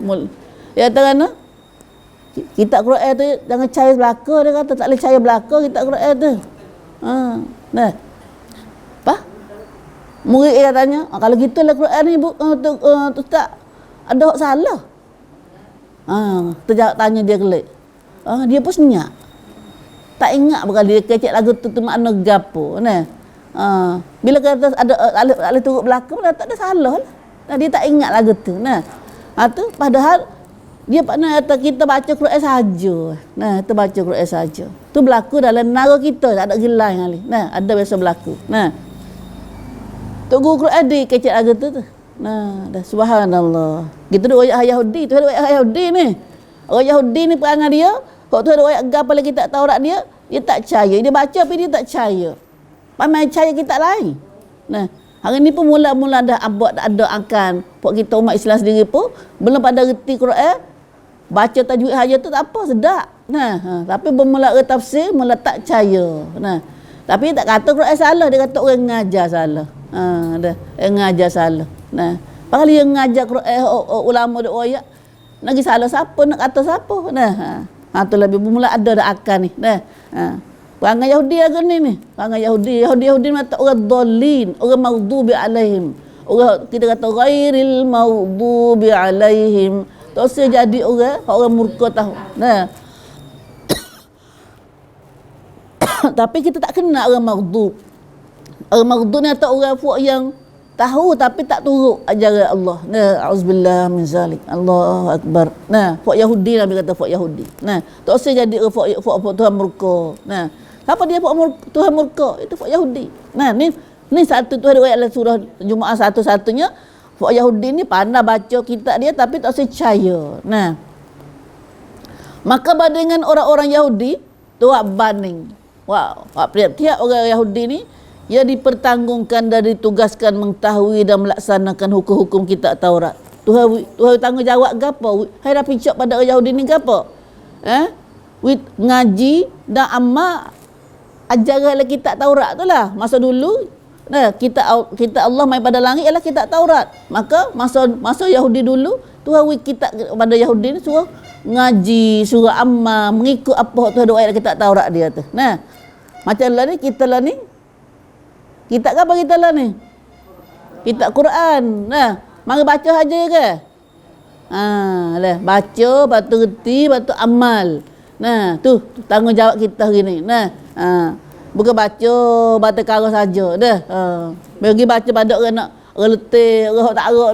[SPEAKER 1] ya terana Kitab Quran tu jangan percaya belaka, dia kata tak boleh percaya belaka kitab Quran tu. Nah. Apa? Murid dia tanya, kalau gitulah Quran ni tu tak ada hak salah. Terjawab tanya dia kelik. Dia pun senyap. Tak ingat berkali dia kecek lagu tu makna gapo nah. Bila kata ada turut belaka tak ada salah lah. Dia tak ingat lagu tu nah. Tu padahal dia pernah kata kita baca Quran saja. Nah, kita baca Quran saja. Tu berlaku dalam negara kita, tak ada gelai kali. Nah, ada biasa berlaku. Nah. Tok guru Quran di kecek lagu tu. Nah, dah subhanallah. Gitu tu ayat Yahudi, tu ayat Yahudi ni. Orang Yahudi ni perangai dia, kok tu ada ayat gap pada kitab Taurat dia tak percaya. Dia baca tapi dia tak percaya. Pamai percaya kitab lain. Nah, hari ni pun mula-mula dah abad ada akan buat kita umat Islam sendiri pun belum pada reti Quran. Baca tajwid saja tu tak apa, sedap. Nah, tapi bermula tafsir mula tak percaya. Nah, tapi tak kata Quran salah, dia kata orang ngajar salah. Dah, ngajar salah. Nah, pasal dia ngajar Quran ulama dak ayat lagi salah siapa nak kata siapa. Nah, tu lebih bermula ada dak akan ni. Nah, perangai Yahudi lagu ni. Perangai Yahudi mata orang dhalin, orang maghdubi alaihim. Orang kita kata ghairil maghdubi alaihim. Tak usah jadi orang murka tahu. Nah. Tapi kita tak kenal orang maghdub. Orang maghdub ni atau orang fuak yang tahu tapi tak turut ajaran Allah. Nah, auzubillah min zalik. Allahu akbar. Nah, fuak Yahudi Nabi kata fuak Yahudi. Nah, tak usah jadi fuak Tuhan murka. Nah, siapa dia fuak Tuhan murka? Itu fuak Yahudi. Nah, ni satu tu ada ayat surah Jumaat satu-satunya. Fuak Yahudi ni pandai baca kitab dia tapi tak usah percaya. Nah. Maka bandingan orang-orang Yahudi tu banding. Wow, tiap orang Yahudi ni ia dipertanggungkan dan ditugaskan mengetahui dan melaksanakan hukum-hukum kitab Taurat. Tuhan tanggungjawab gapo? Hai dah pincak pada orang Yahudi ni gapo? Ngaji dan amal ajaran kitab Taurat tu lah. Masa dulu kita Allah mai pada langit ialah kitab Taurat. Maka masa Yahudi dulu Tuhan kitab pada Yahudi ni suruh ngaji, suruh amal, mengikut apa Tuhan doa dalam kitab Taurat dia tu. Nah, macam lah ni kita lah ni. Kitab apa kita lah ni? Kitab Quran. Nah, mari baca aja ke? Lah baca, batu reti, batu amal. Nah, tu tanggungjawab kita hari ni. Nah, bukan baca batu kara saja dah. Bagi baca pada orang nak letih, orang tak arak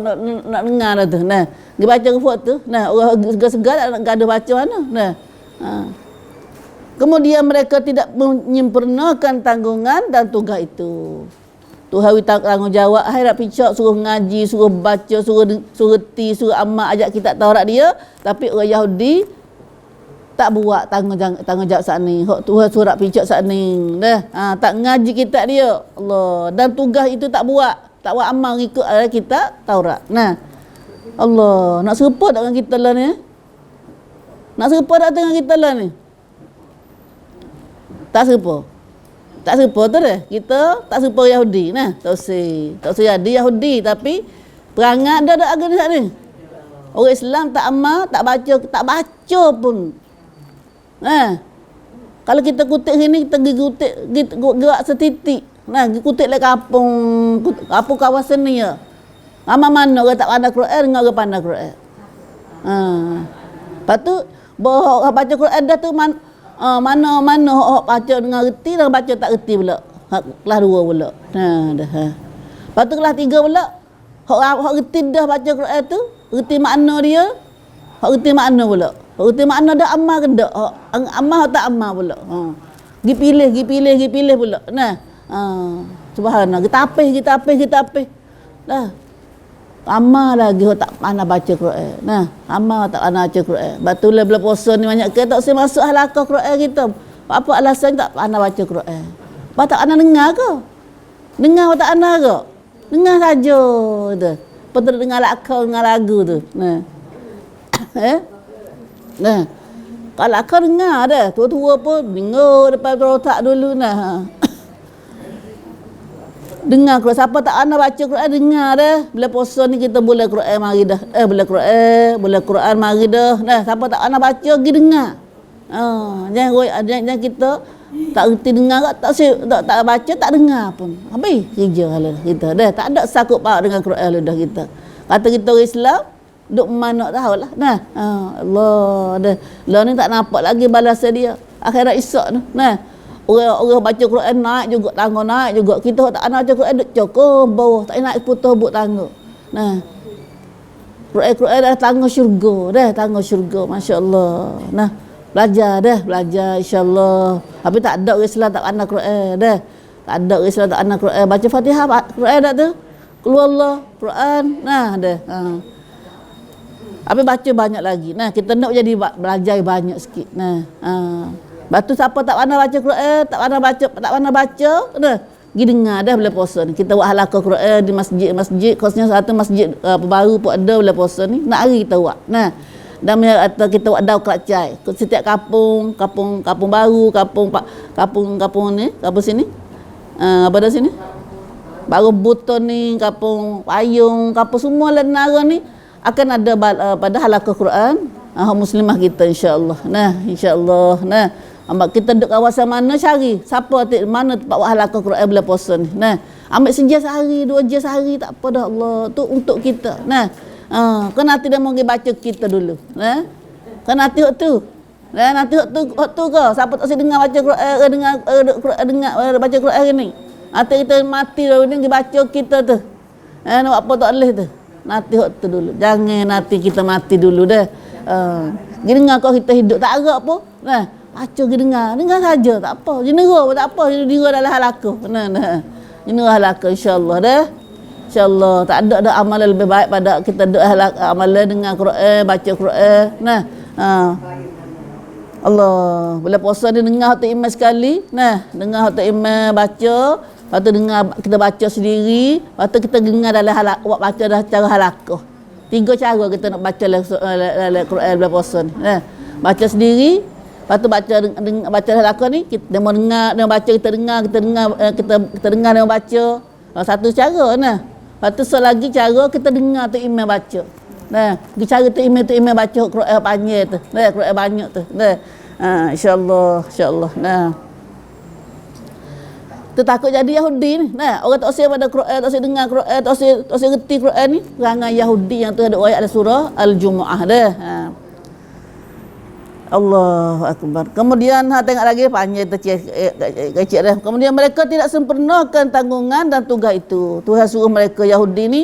[SPEAKER 1] nak dengar dah tu. Nah, dia baca refut tu. Nah, orang segar-segar nak gaduh baca mana. Nah. Kemudian mereka tidak menyempurnakan tanggungan dan tugas itu. Tuhan tanggungjawab akhirat picak suruh ngaji, suruh baca, suruh reti, suruh amal ajak kitab Taurat dia, tapi orang Yahudi tak buat tanggungjawab saat ni. Hak Tuhan surat picak saat ni. Dah, tak ngaji kitab dia. Allah, dan tugas itu tak buat amal ikut kitab Taurat. Nah. Allah, nak serupa tak dengan kita lah ni? Nak serupa tak dengan kita lah ni? Tak serupa tu dah. Kita tak serupa Yahudi. Nah, tak usah jadi Yahudi tapi perangai ada agama ni. Orang Islam tak amal, tak baca pun. Kalau kita kutip sini, kita gerak setitik. Nah, kutip lah kampung kawasan ni ya. Mana orang tak pandai Quran dengan orang pandai Quran. Lepas tu baca Quran dah tu mana hak baca dengan reti dan baca tak reti pula. Kelas 2 pula. Dah. Lepas tu kelas 3 pula hak reti dah baca Quran tu, reti makna dia, hak reti makna pula. Hak reti makna dah amal ke dak? Amal tak amal pula. Gi pilih pula. Nah. Subhanallah, kita apih. Dah. Amal lagi tak pandai baca Quran. Nah, amal tak pandai baca Quran. Batulah bila puasa ni banyak ke tak usah masuk halaqah Quran kita. Apa alasan tak pandai baca Quran? Apa tak pandai dengar ke? Dengar tak pandai ke? Dengar saja tu. Betul dengar lakau dengan lagu tu. Nah. Nah. Kalau lakau dengar dah. Tua-tua pun dengar depan otak dulu nah. Dengar Quran. Siapa tak ana baca Quran, dengar dah. Bila puasa ni kita boleh Quran mari dah. Boleh Quran mari dah. Nah, siapa tak ana baca pergi dengar. Jangan kita tak reti dengar tak baca tak dengar pun. Habis kerja lah kita. Dah tak ada sakut paut dengan Quran dah kita. Kata kita orang Islam duk mana tahu lah. Nah, Allah dah. Lah ni tak nampak lagi balasan dia. Akhirat esok tu. Nah, orang baca Quran naik juga tangga naik juga. Kita tak nak baca Quran duk cokong bawah, tak nak putus buk tangga. Nah. Quran dah tangga syurga, dah tangga syurga, masya-Allah. Nah, belajar insya-Allah. Tapi tak ada orang Islam tak pandai Quran dah. Tak ada orang Islam tak pandai Quran. Baca Fatihah Quran dah tu. Keluar Allah Quran. Nah, dah. Habis baca banyak lagi. Nah, kita nak jadi belajar banyak sikit. Nah, batu siapa tak pandai baca Quran, tak pandai baca, dah. Pergi dengar dah bila puasa ni. Kita buat halaqah Quran di masjid, khususnya satu masjid baru pun ada bila puasa ni. Nak hari kita buat. Nah, dan atau kita buat daur kelacai. Setiap kampung baru, kampung ni, kampung sini. Apa dah sini? Baru Buton ni, kampung Payung, kampung semua negara ni akan ada pada halaqah Quran muslimah kita insya-Allah. Nah, insya-Allah. Nah, kita duduk kawasan mana cari siapa mana tempat buat halaqah Quran bila puasa ni. Nah, ambil sejam sehari, 2 jam sehari tak apa dah Allah. Tu untuk kita. Nah, kena hati dia mau baca kita dulu. Nah, kena hati tu. Nah, nanti tu ke siapa tak dengar baca Quran, dengar baca Quran ni. Nanti kita mati dah ni baca kita tu. Nak apa tak boleh tu. Nanti tu dulu. Jangan nanti kita mati dulu dah. Dengar kau kita hidup tak agak apa. Nah, baca dengar saja tak apa. Jenera pun tak apa. Dira dalam halaqah. Nah. Jenera halaqah insya-Allah dah. InsyaAllah tak ada amalan lebih baik pada kita amalan dengan Quran, baca Quran. Nah, Allah, bila puasa ni dengar hati imam sekali. Nah, dengar hati imam baca, lepas tu dengar kita baca sendiri, lepas tu kita dengar dalam baca dah cara halaqah. 3 cara kita nak baca dalam Quran bila puasa ni. Nah, baca sendiri, lepas tu baca halaqah ni kita mau dengar, dia baca kita dengar dia baca. Satu cara nah. Lepas tu selagi cara kita dengar tu imam baca. Nah, cara tu imam baca Quran panjang tu. Nah, Quran banyak tu. Nah. Insya-Allah. Nah. Tu takut jadi Yahudi ni. Nah, orang tak usah pada Quran, tak usah dengar Quran, tak usah reti Quran ni, perangai Yahudi yang tu ada ayat dalam surah Al-Jumu'ah dah. Allahu Akbar. Kemudian tengok lagi panjang kecil dah. Kemudian mereka tidak sempurnakan tanggungan dan tugas itu. Tuhan suruh mereka Yahudi ni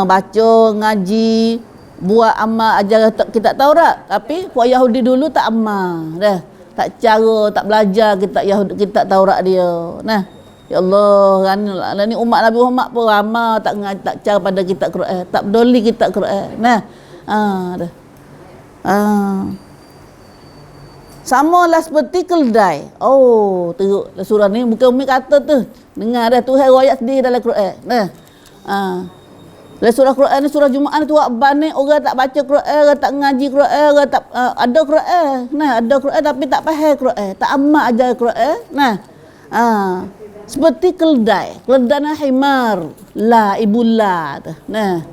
[SPEAKER 1] baca, ngaji, buat amal ajaran kitab Taurat. Tapi puak Yahudi dulu tak amal dah. Tak cara, tak belajar kitab Taurat dia. Nah, ya Allah, ni umat Nabi Muhammad pun amal tak cara pada kitab Quran, tak peduli kitab Quran. Nah, dah. Sama lah seperti keldai. Oh, teruk surah ni bukan Umi kata tu. Dengar dah Tuhan ayat sendiri dalam Quran. Nah. Dalam surah Quran ni, surah Jumaat ni tu banyak orang tak baca Quran, orang tak ngaji Quran, orang tak ada Quran. Nah, ada Quran tapi tak faham Quran, tak amal ajar Quran. Nah. Seperti keldai. Keldai na himar, la ibulah tu. Nah.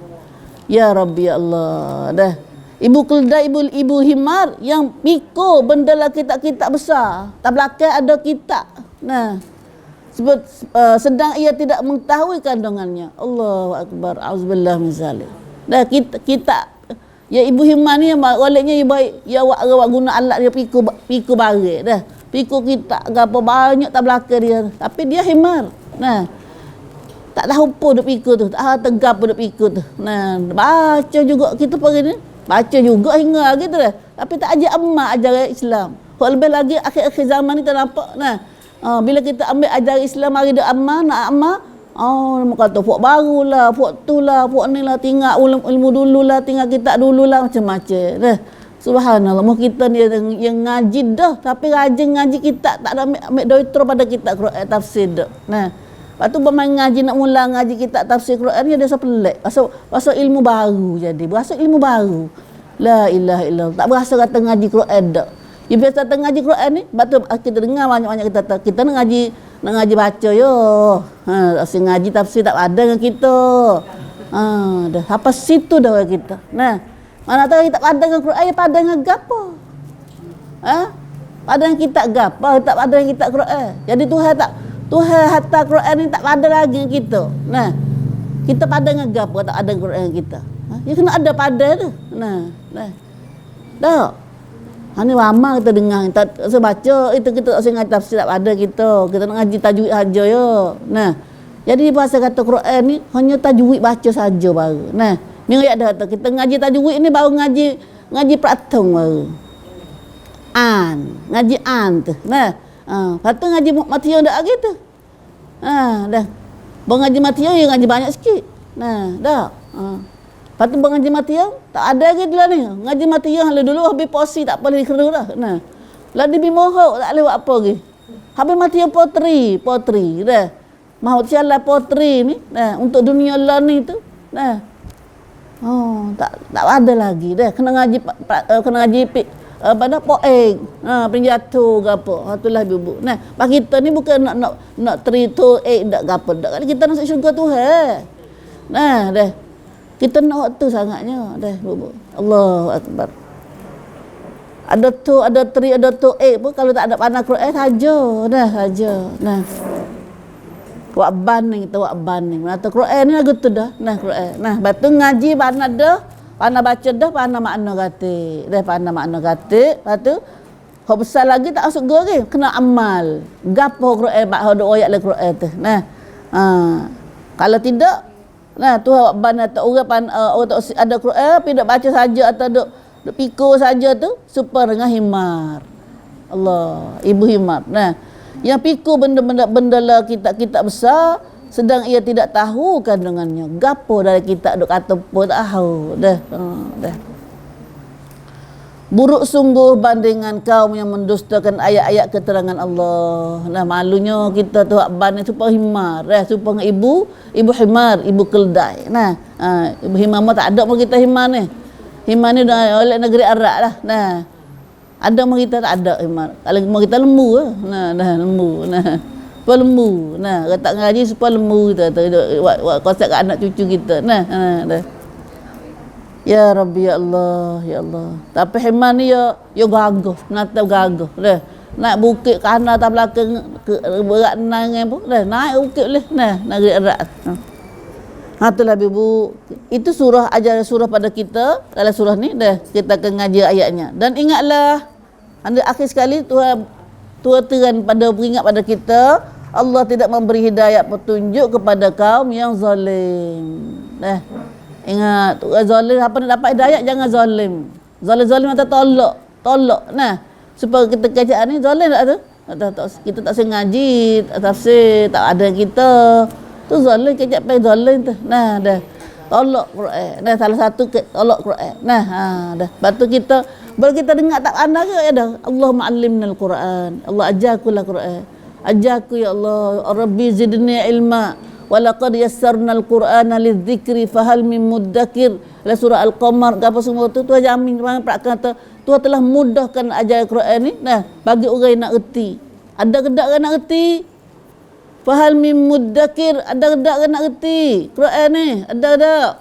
[SPEAKER 1] Ya Rabbi ya Allah. Dah. Ibu keldai, ibu himar yang pikul benda lah kitab-kitab besar. Tak belakang ada kitab. Nah, sedang ia tidak mengetahui kandungannya. Allahu Akbar. Auzubillah min zalik. Dah kitab. Ya ibu himar ni waliknya ya awak guna alat dia pikul barang dah. Pikul kitab apa banyak tak belakang dia. Tapi dia himar. Nah, tak tahu apa dia pikul tu. Tak tegap apa dia pikul tu. Nah, baca juga kita pagi ni. Baca juga hingga gitu dah. Tapi tak ajar amal ajaran Islam. Kalau lebih lagi akhir-akhir zaman ni tak nampak. Nah, bila kita ambil ajaran Islam mari dak amal, nak amal, nak kata puak barulah, puak tulah, puak ni lah tinggal ilmu dululah, tinggal kitab dululah macam-macam. Dah. Subhanallah, mau kita ni yang ngaji dah tapi rajin ngaji kitab tak ada ambil doktor pada kitab Quran tafsir dah. Nah, lepas tu bermain ngaji nak mula ngaji kitab tafsir Quran ni dia rasa pelik. Rasa ilmu baru jadi. Berasa ilmu baru. La ilaha illallah. Tak berasa kata ngaji Quran dak. Ya biasa tengah ngaji Quran ni, betul kita dengar banyak-banyak kita nak ngaji baca yo. Asyik ngaji tafsir tak ada dengan kita. Dah apa situ dah kita. Nah, mana tahu kita pada dengan Quran, ya pada dengan gapo? Pada dengan kitab gapo, tak pada dengan kitab Quran. Jadi Tuhan hatta Quran ni tak pada lagi dengan kita. Nah, kita pada dengan gapo tak ada Quran kita. Ya kena ada pada tu. Nah. Dah. Ni lama kita dengar, tak baca itu kita tak sengaja tafsir tak ada kita. Kita nak ngaji tajwid saja yo. Nah. Jadi bahasa kata Quran ni hanya tajwid baca saja baru. Nah, ni ayat dah kata kita ngaji tajwid ni baru ngaji pratung baru. Ngaji tu. Nah. Lepas tu ngaji matiyo dak gitu. Dah. Bang ngaji matiyo ya ngaji banyak sikit. Nah, dah. Lepas tu ngaji matiyo tak ada lagi lah ni. Ngaji matiyo dulu habis posi tak boleh dikeru dah. Nah. Lah di bimohok tak boleh buat apa lagi. Habis matiyo potri dah. Mahu sialah potri ni. Nah, untuk dunia lah ni tu. Nah. Tak ada lagi dah. Kena ngaji pada poek. Penjatuh ke apa. Itulah ibu. Nah, pak kita ni bukan nak 3 to 8 dak gapo dak. Kita nak masuk syurga Tuhan. Nah, dah. Kita nak waktu sangatnya dah ibu. Allahu akbar. Ada 3, ada 8 pun kalau tak ada pandai Quran saja dah saja. Nah. Wak banding. Mata Quran ni lagu tu dah. Nah, Quran. Nah, batu ngaji pandai dah. Pandai baca dah, pandai makna kata. Dah pandai makna kata. Lepas tu, hak besar lagi tak masuk gua lagi. Kena amal. Gapo Quran, bak hak duk ayat le Quran tu. Nah. Kalau tidak, nah tu hak bandai tak orang tak ada Quran, tapi dak baca saja atau duk pikir saja tu, super dengan himar. Allah, ibu himar. Nah, yang pikir benda-benda lah kitab-kitab besar, sedang ia tidak tahu kandungannya. Gapo dari kitab duk kata pun tak tahu. Dah. Buruk sungguh bandingan kaum yang mendustakan ayat-ayat keterangan Allah. Nah, malunya kita tu hak ban ni supaya himar. Supaya ibu himar, ibu keldai. Nah, ibu himar mah tak ada pun kita himar ni. Himar ni dah oleh negeri Arab lah. Nah. Ada mah kita tak ada himar. Kalau mah kita lembu lah. Nah, dah lembu. Nah. Supaya lembu. Nah, kata ngaji supaya lembu kita. Buat konsep kat anak cucu kita. Nah, dah. Ya Rabbi, ya Allah, ya Allah. Tapi himar ni ya gagah. Nata gagah. Dah. Naik bukit kanan atas belakang berat nangan pun. Dah. Naik bukit boleh. Nah, negeri erat. Itulah ibu. Itu surah ajar surah pada kita. Dalam surah ni dah kita akan ngaji ayatnya. Dan ingatlah, anda akhir sekali Tuhan teran peringat pada kita, Allah tidak memberi hidayah petunjuk kepada kaum yang zalim. Ingat, zalim apa nak dapat hidayah jangan zalim. Zalim atau tolak. Nah, supaya kita kecaan ni zalim tak tu? Kita tak sengaji, tafsir tak ada kita. Tu zalim kecak pai zalim tu. Nah, dah. Tolak Quran. Nah, salah satu tolak Quran. Nah, dah. Batu kita bila kita dengar tak pandai ke ya dah. Allahumma allimnal Quran. Allah ajarkulah Quran. Ajarku ya Allah. Rabbi zidni ilma. Wa laqad yassarnal Qur'ana lidzikri fahal min muddakir. Dalam surah Al-Qamar apa semua tu Tuhan jamin pak kata Tuhan telah mudahkan ajar Quran ni. Nah, bagi orang yang nak erti. Ada kedak kan nak erti? Fahal min muddakir. Ada kedak kan nak erti? Quran ni ada.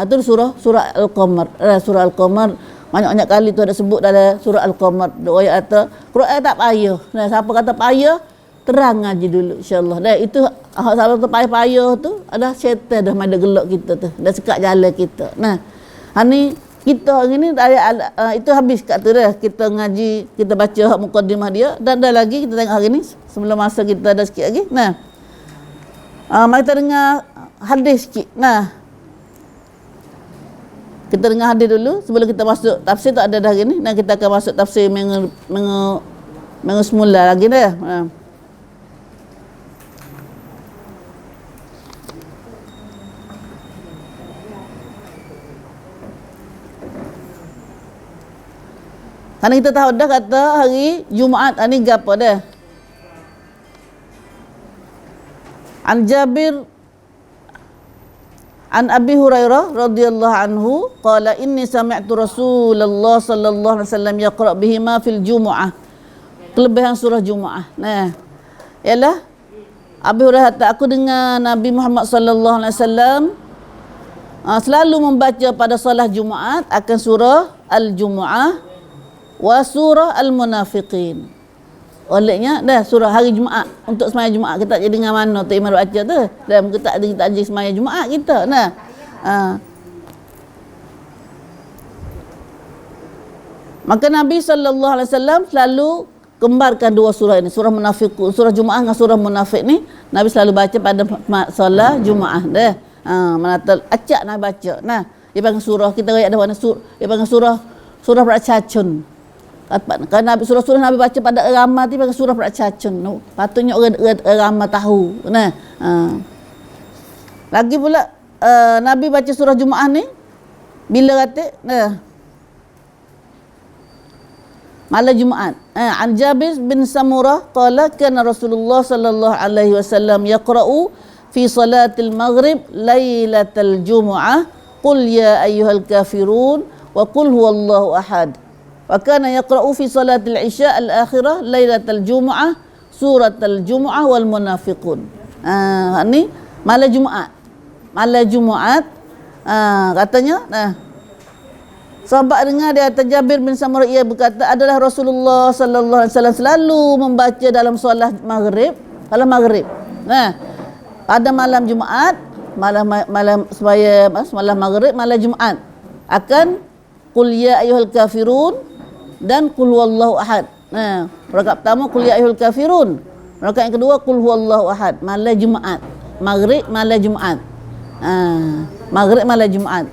[SPEAKER 1] Itu surah Al-Qamar. Surah Al-Qamar banyak-banyak kali tu ada sebut dalam surah Al-Qamar. Doa ayat tu Quran tak payah. Nah, siapa kata payah, terang ngaji dulu insya-Allah. Dah itu salah satu payah tu ada syaitan dah ada gelak kita tu. Dah sekat jalan kita. Nah, ni kita hari ni itu habis kat tu dah. Kita ngaji, kita baca hak mukadimah dia dan dah lagi kita tengok hari ni sebelum masa kita ada sikit lagi. Nah. Mari kita dengar hadis sikit. Nah. Kita dengar hadis dulu sebelum kita masuk tafsir tak ada dah hari ni. Dan kita akan masuk tafsir minggu semula lagi dah. Karena kita tahu dah kata hari Jumaat ni gapo dah. An Jabir An Abi Hurairah radhiyallahu anhu qala inni sami'tu Rasulullah sallallahu alaihi wasallam yaqra' bihima fil Jumu'ah. Kelebihan surah Jumaah. Nah, ialah Abi Hurairah kata, aku dengar Nabi Muhammad sallallahu alaihi wasallam selalu membaca pada solat Jumaat akan surah Al-Jumu'ah wa surah Al-Munafiqin. Olehnya dah surah hari Jumaat untuk sembahyang Jumaat kita jadi dengan mana tu imam baca tu. Dan kita tak ada sembahyang Jumaat kita. Nah. Maka Nabi sallallahu alaihi wasallam selalu kembarkan dua surah ini, surah Munafiqun, surah Jumaat dengan surah Munafiq ni Nabi selalu baca pada solat Jumaat dah. Menatal acak Nabi baca. Nah, dia panggil surah kita ayat dah mana dia panggil surah Prakacun. Kan Nabi surah-surah Nabi baca pada ramah tu pakai surah Prakacun. No. Patutnya orang ramah tahu. Nah. Lagi pula Nabi baca surah Jumaat ni bila kata malam Jumaat. An Jabir bin Samurah qala kana Rasulullah sallallahu alaihi wasallam yaqra'u fi salatil maghrib lailatal jumu'ah qul ya ayyuhal kafirun wa qul huwallahu ahad. Wa kana yaqra'u fi salatil isya al-akhirah lailatal jumu'ah suratal jumu'ah wal munafiqun. Ni malam Jumaat. Malam Jumaat katanya sahabat dengar dia kata Jabir bin Samurah ia berkata adalah Rasulullah sallallahu alaihi wasallam selalu membaca dalam solat maghrib, kalau maghrib. Pada malam Jumaat, malam sembahyang malam maghrib, malam Jumaat akan qul ya ayyuhal kafirun dan qul huwallahu ahad. Rakaat pertama qul ya ayyuhal kafirun. Rakaat yang kedua qul huwallahu ahad. Malam Jumaat. Maghrib malam Jumaat. Maghrib malam Jumaat.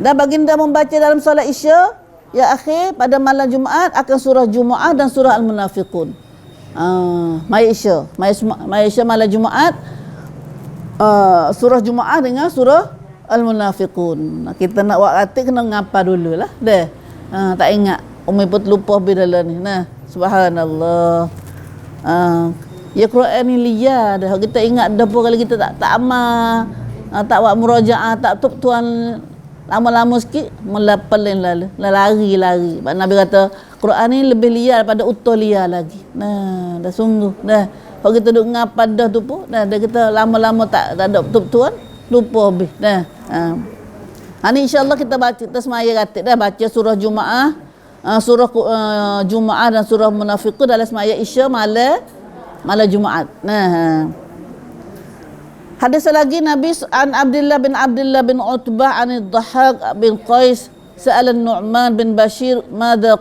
[SPEAKER 1] Dan baginda membaca dalam solat Isya ya akhir pada malam Jumaat akan surah Jumu'ah dan surah Al-Munafiqun. Mai Isya malam Jumaat surah Jumu'ah dengan surah Al-Munafiqun. Kita nak buat ratik kena ngapa dululah. Tak ingat. Umi pun lupa bila ni. Subhanallah. Ya Quran ni liar dah. Kita ingat dah pun kalau kita tak amal, tak buat murajaah, tak tuan lama-lama sikit melapalin lari. Sebab Nabi kata Quran ni lebih liar daripada utuh liar lagi. Dah sungguh. Kalau kita duk ngapa dah tu pun dah kita lama-lama tak ada tuan lupa habis. Ni insya-Allah kita baca, kita semaya ratik dah baca surah Jumaah, surah Jumaah dan surah Munafiqun dalam semaya Isya malam Jumaat. Hadis lagi Nabi an Abdullah bin Utbah an Ad-Dhahhak bin Qais sa'ala Nu'man bin Bashir madza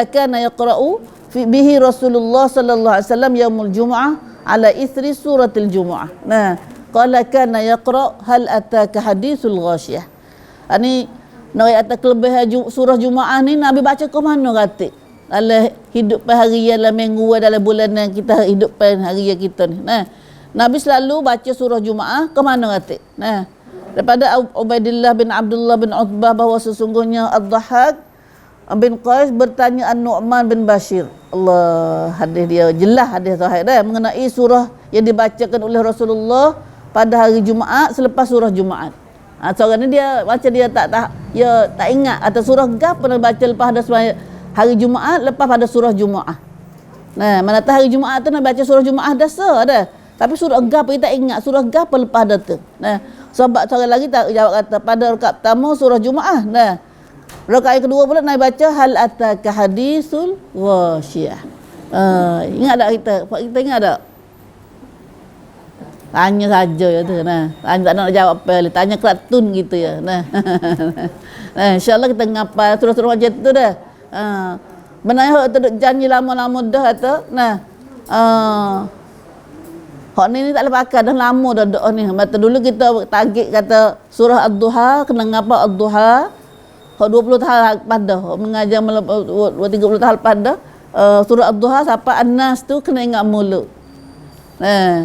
[SPEAKER 1] kana yaqra'u bihi Rasulullah sallallahu alaihi wasallam yaumul Jumu'ah ala ithri suratil Jumu'ah. Qala kana yaqra' hal ataka hadithul ghashiyah. Ni nak atas kelebihan surah Jumaah ni Nabi baca ke mana kata? Dalam hidup harian, dalam minggu, dalam bulan yang kita hidup harian kita ni. Nabi selalu baca surah Jumaah ke mana kata? Daripada Ubaidillah bin Abdullah bin Utbah bahawa sesungguhnya Ad-Dhahhak bin Qais bertanya An-Nu'man bin Bashir. Allah, hadis dia jelas, hadis sahih dah mengenai surah yang dibacakan oleh Rasulullah pada hari Jumaat selepas surah Jumaat. Seorang ni dia macam dia tak ingat atau surah gap pernah baca lepas ada hari Jumaat lepas pada surah Jumaat. Mana tahu hari Jumaat tu nak baca surah Jumaat dasar dah. Tapi surah gap kita ingat surah gap lepas ada tu. Sahabat seorang lagi tak jawab kata pada rakaat pertama surah Jumaat. Rakaat yang kedua pula nak baca hal ataka hadithul ghashiyah. Ingat tak kita? Kita ingat tak? Tanya saja ya tu. Tanya tak nak jawab apa. Tanya kartun gitu ya. InsyaAllah kita ngapa surah-surah macam tu dah. Benarnya hak tu janji lama-lama dah kata. Hak ni tak boleh pakai dah lama dah doa ni. Mata dulu kita target kata surah Ad-Duha kena ngapa Ad-Duha. Hak 20 tahun pada mengajar 30 tahun pada surah Ad-Duha sampai An-Nas tu kena ingat mulut.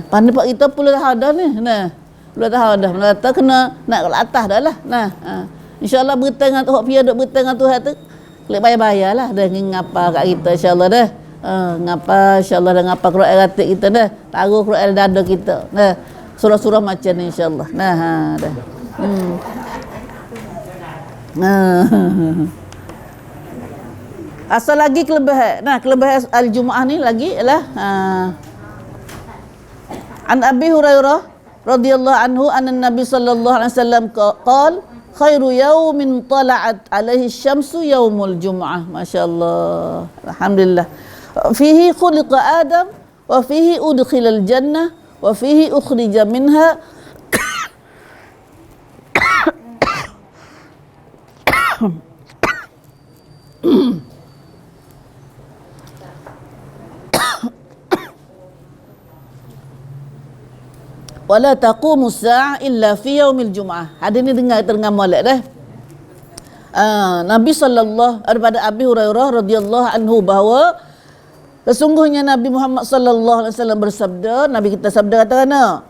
[SPEAKER 1] Pandai pak kita 10 tahun dah ni. 10 tahun dah. Kata kena nak ke atas dah lah. InsyaAllah berita dengan hak pia duk berita dengan Tuhan tu. Klik bayar-bayar lah dah ngapa kat kita insyaAllah dah. Ngapa insyaAllah dah ngapa Quran ratik kita dah. Taruh Quran dada kita. surah-surah macam ni insya-Allah. Nah, dah. Asal lagi kelebihan. Nah, kelebihan al-Jumu'ah ni lagi ialah An Abi Hurairah radhiyallahu anhu anna Nabi sallallahu alaihi wasallam qala khairu yaumin tala'at alaihi syamsu yaumul jumu'ah. Masyaallah. Alhamdulillah. Fihi khuliqa Adam wa fihi udkhilal jannah wa fihi ukhrija minha wala taqumu as-sa'ah illa fi yaumil jumu'ah. Hadis ni dengar molek dah. Nabi sallallahu daripada Abi Hurairah radhiyallahu anhu bahawa sesungguhnya Nabi Muhammad sallallahu alaihi wasallam bersabda, Nabi kita sabda kata kana.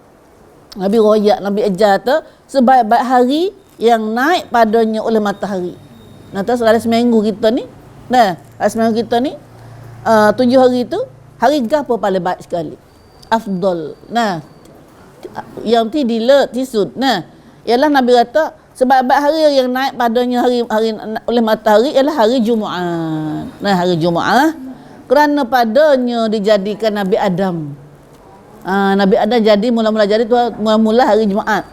[SPEAKER 1] Nabi royak, Nabi ajar tu sebaik-baik hari yang naik padanya oleh matahari. Nah, terus ada seminggu kita ni. Nah, seminggu kita ni 7 hari tu hari gapo paling baik sekali? Afdal. Nah, yang tidila tisud. Nah, ialah Nabi kata sebaik-baik hari yang naik padanya hari oleh matahari ialah hari Jumaat. Nah, hari Jumaat kerana padanya dijadikan Nabi Adam. Nabi Adam jadi mula-mula jadi mula-mula hari Jumaat.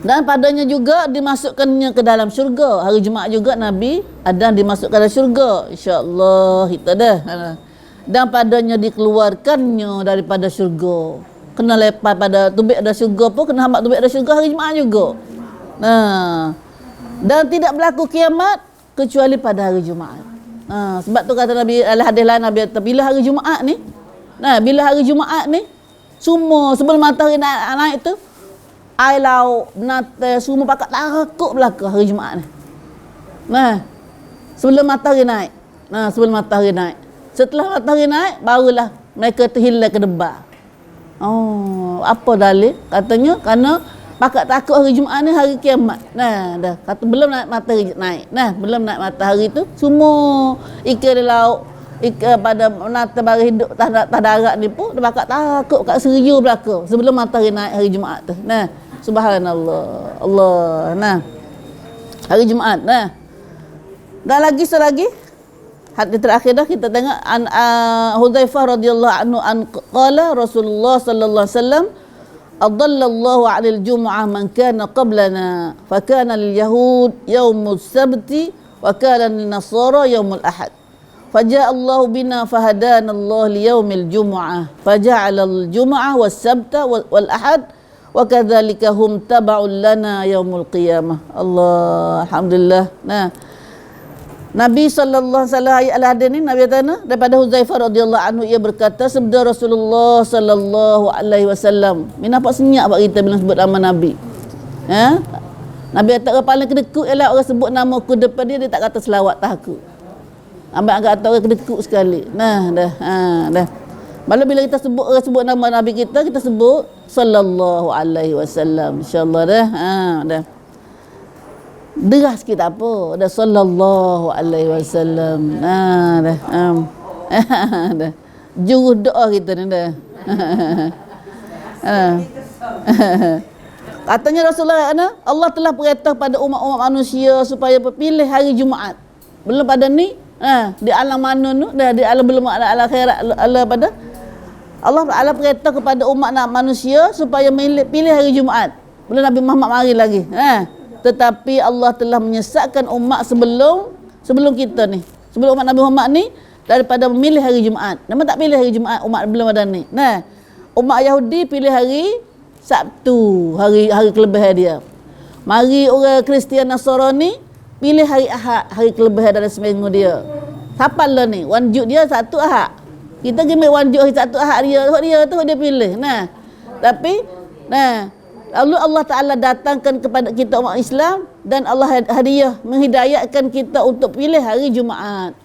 [SPEAKER 1] Dan padanya juga dimasukkannya ke dalam syurga. Hari Jumaat juga Nabi Adam dimasukkan dalam syurga. Insya-Allah kita dah. Dan padanya dikeluarkannya daripada syurga. Kena lepas pada tubik ada syurga pun kena hambat tubik ada syurga hari Jumaat juga. Nah, dan tidak berlaku kiamat kecuali pada hari Jumaat. Sebab tu kata Nabi hadis lain Nabi kata bila hari Jumaat ni, bila hari Jumaat ni semua sebelum matahari naik tu air laut binatang semua pakat takut belaka hari Jumaat ni. Sebelum matahari naik. Sebelum matahari naik. Setelah matahari naik barulah mereka terhilang ke debar. Apa dalil? Katanya kerana pakat takut hari Jumaat ni hari kiamat. Dah kata belum naik matahari naik. Belum naik matahari tu semua ikan di laut, ikan pada binatang baru hidup tak darat ni pun dia pakat takut kat seriu belaka sebelum matahari naik hari Jumaat tu. Subhanallah. Allah. Hari Jumaat. Dan lagi selagi hadis terakhir dah kita tengok Hudzaifah radhiyallahu anhu qala Rasulullah sallallahu alaihi wasallam adallallahu 'alal jumu'ah man kana qablana fa kana lil yahud yaumus sabti wa kana lin nasara yaumul ahad faja'a Allah bina fahadana Allah li yaumil jumu'ah faja'ala al jumu'ah was sabta wal ahad wa kadzalika hum tab'un lana yaumul qiyamah. Allah, alhamdulillah. Nabi sallallahu alaihi wasallam ni Nabi kata daripada Hudzaifah radhiyallahu anhu ia berkata sabda Rasulullah sallallahu alaihi wasallam. Mina nampak senyap bab kita bila sebut nama Nabi. Nabi kata orang paling kedekut ialah orang sebut nama aku depan dia tak kata selawat tak aku. Ambil agak kata orang kedekut sekali. Dah. Malah bila kita sebut orang sebut nama Nabi kita sebut sallallahu alaihi wasallam. Insya-Allah dah. Deras sikit tak apa. Dah sallallahu alaihi wasallam. Dah. Dah. Jurus doa kita ni dah. Katanya Rasulullah Allah telah perintah pada umat-umat manusia supaya berpilih hari Jumaat. Belum pada ni di alam mana tu dah di alam belum ada alam akhirat pada Allah perintah kepada umat manusia supaya pilih hari Jumaat. Belum Nabi Muhammad mari lagi. Tetapi Allah telah menyesatkan umat sebelum kita ni. Sebelum umat Nabi Muhammad ni daripada memilih hari Jumaat. Nama tak pilih hari Jumaat umat belum ada ni. Umat Yahudi pilih hari Sabtu, hari kelebihan dia. Mari orang Kristian Nasrani pilih hari Ahad, hari kelebihan dalam seminggu dia. Siapa lah ni? Wanjuk dia satu Ahad. Kita pergi wanjuk hari satu Ahad dia tu dia pilih. Tapi lalu Allah Ta'ala datangkan kepada kita umat Islam dan Allah hadiah menghidayatkan kita untuk pilih hari Jumaat.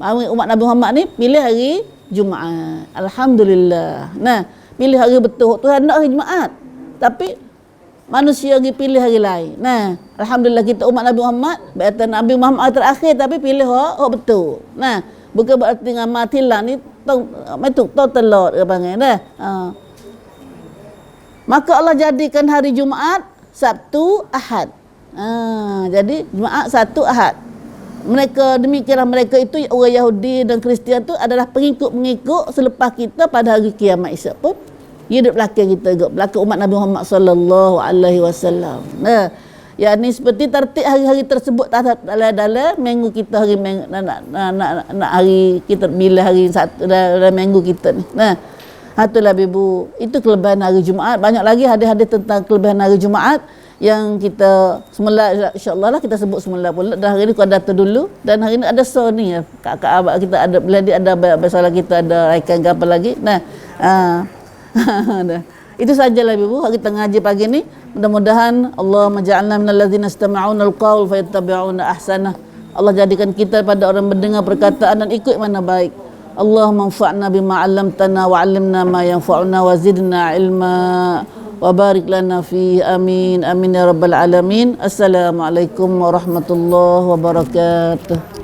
[SPEAKER 1] Umat Nabi Muhammad ni pilih hari Jumaat. Alhamdulillah. Pilih hari betul. Tuhan nak hari Jumaat. Tapi manusia pergi pilih hari lain. Alhamdulillah kita umat Nabi Muhammad, berkata Nabi Muhammad terakhir tapi pilih hak betul. Bukan berarti ngamatilah ni tong telur dia panggil dah. Maka Allah jadikan hari Jumaat, Sabtu, Ahad. Jadi Jumaat, Sabtu, Ahad. Mereka demikianlah, mereka itu orang Yahudi dan Kristian tu adalah pengikut-pengikut selepas kita pada hari kiamat esok pun hidup belakang kita juga, belakang umat Nabi Muhammad sallallahu alaihi wasallam. Yakni seperti tertib hari-hari tersebut dalam minggu kita, hari nak hari kita bila hari satu dalam minggu kita ni. Itulah Ibu, itu kelebihan hari Jumaat. Banyak lagi hadis-hadis tentang kelebihan hari Jumaat yang kita semula insya-Allah lah kita sebut semula pula. Dan hari ni kau data dulu, dan hari ni ada so ni kakak abang kita ada bila dia ada masalah, kita ada raikan ke apa lagi. Itu sajalah Ibu kita ngaji pagi ni. Mudah-mudahan Allah maj'alna minal ladzina istama'una al-qaul fayattabi'una ahsanah. Allah jadikan kita pada orang mendengar perkataan dan ikut mana baik. Allahumma anfa'na bima 'allamtana wa 'allimna ma yanfa'una wa zidna ilma wa barik lana fi amin amin ya rabbal alamin. Assalamualaikum warahmatullahi wabarakatuh.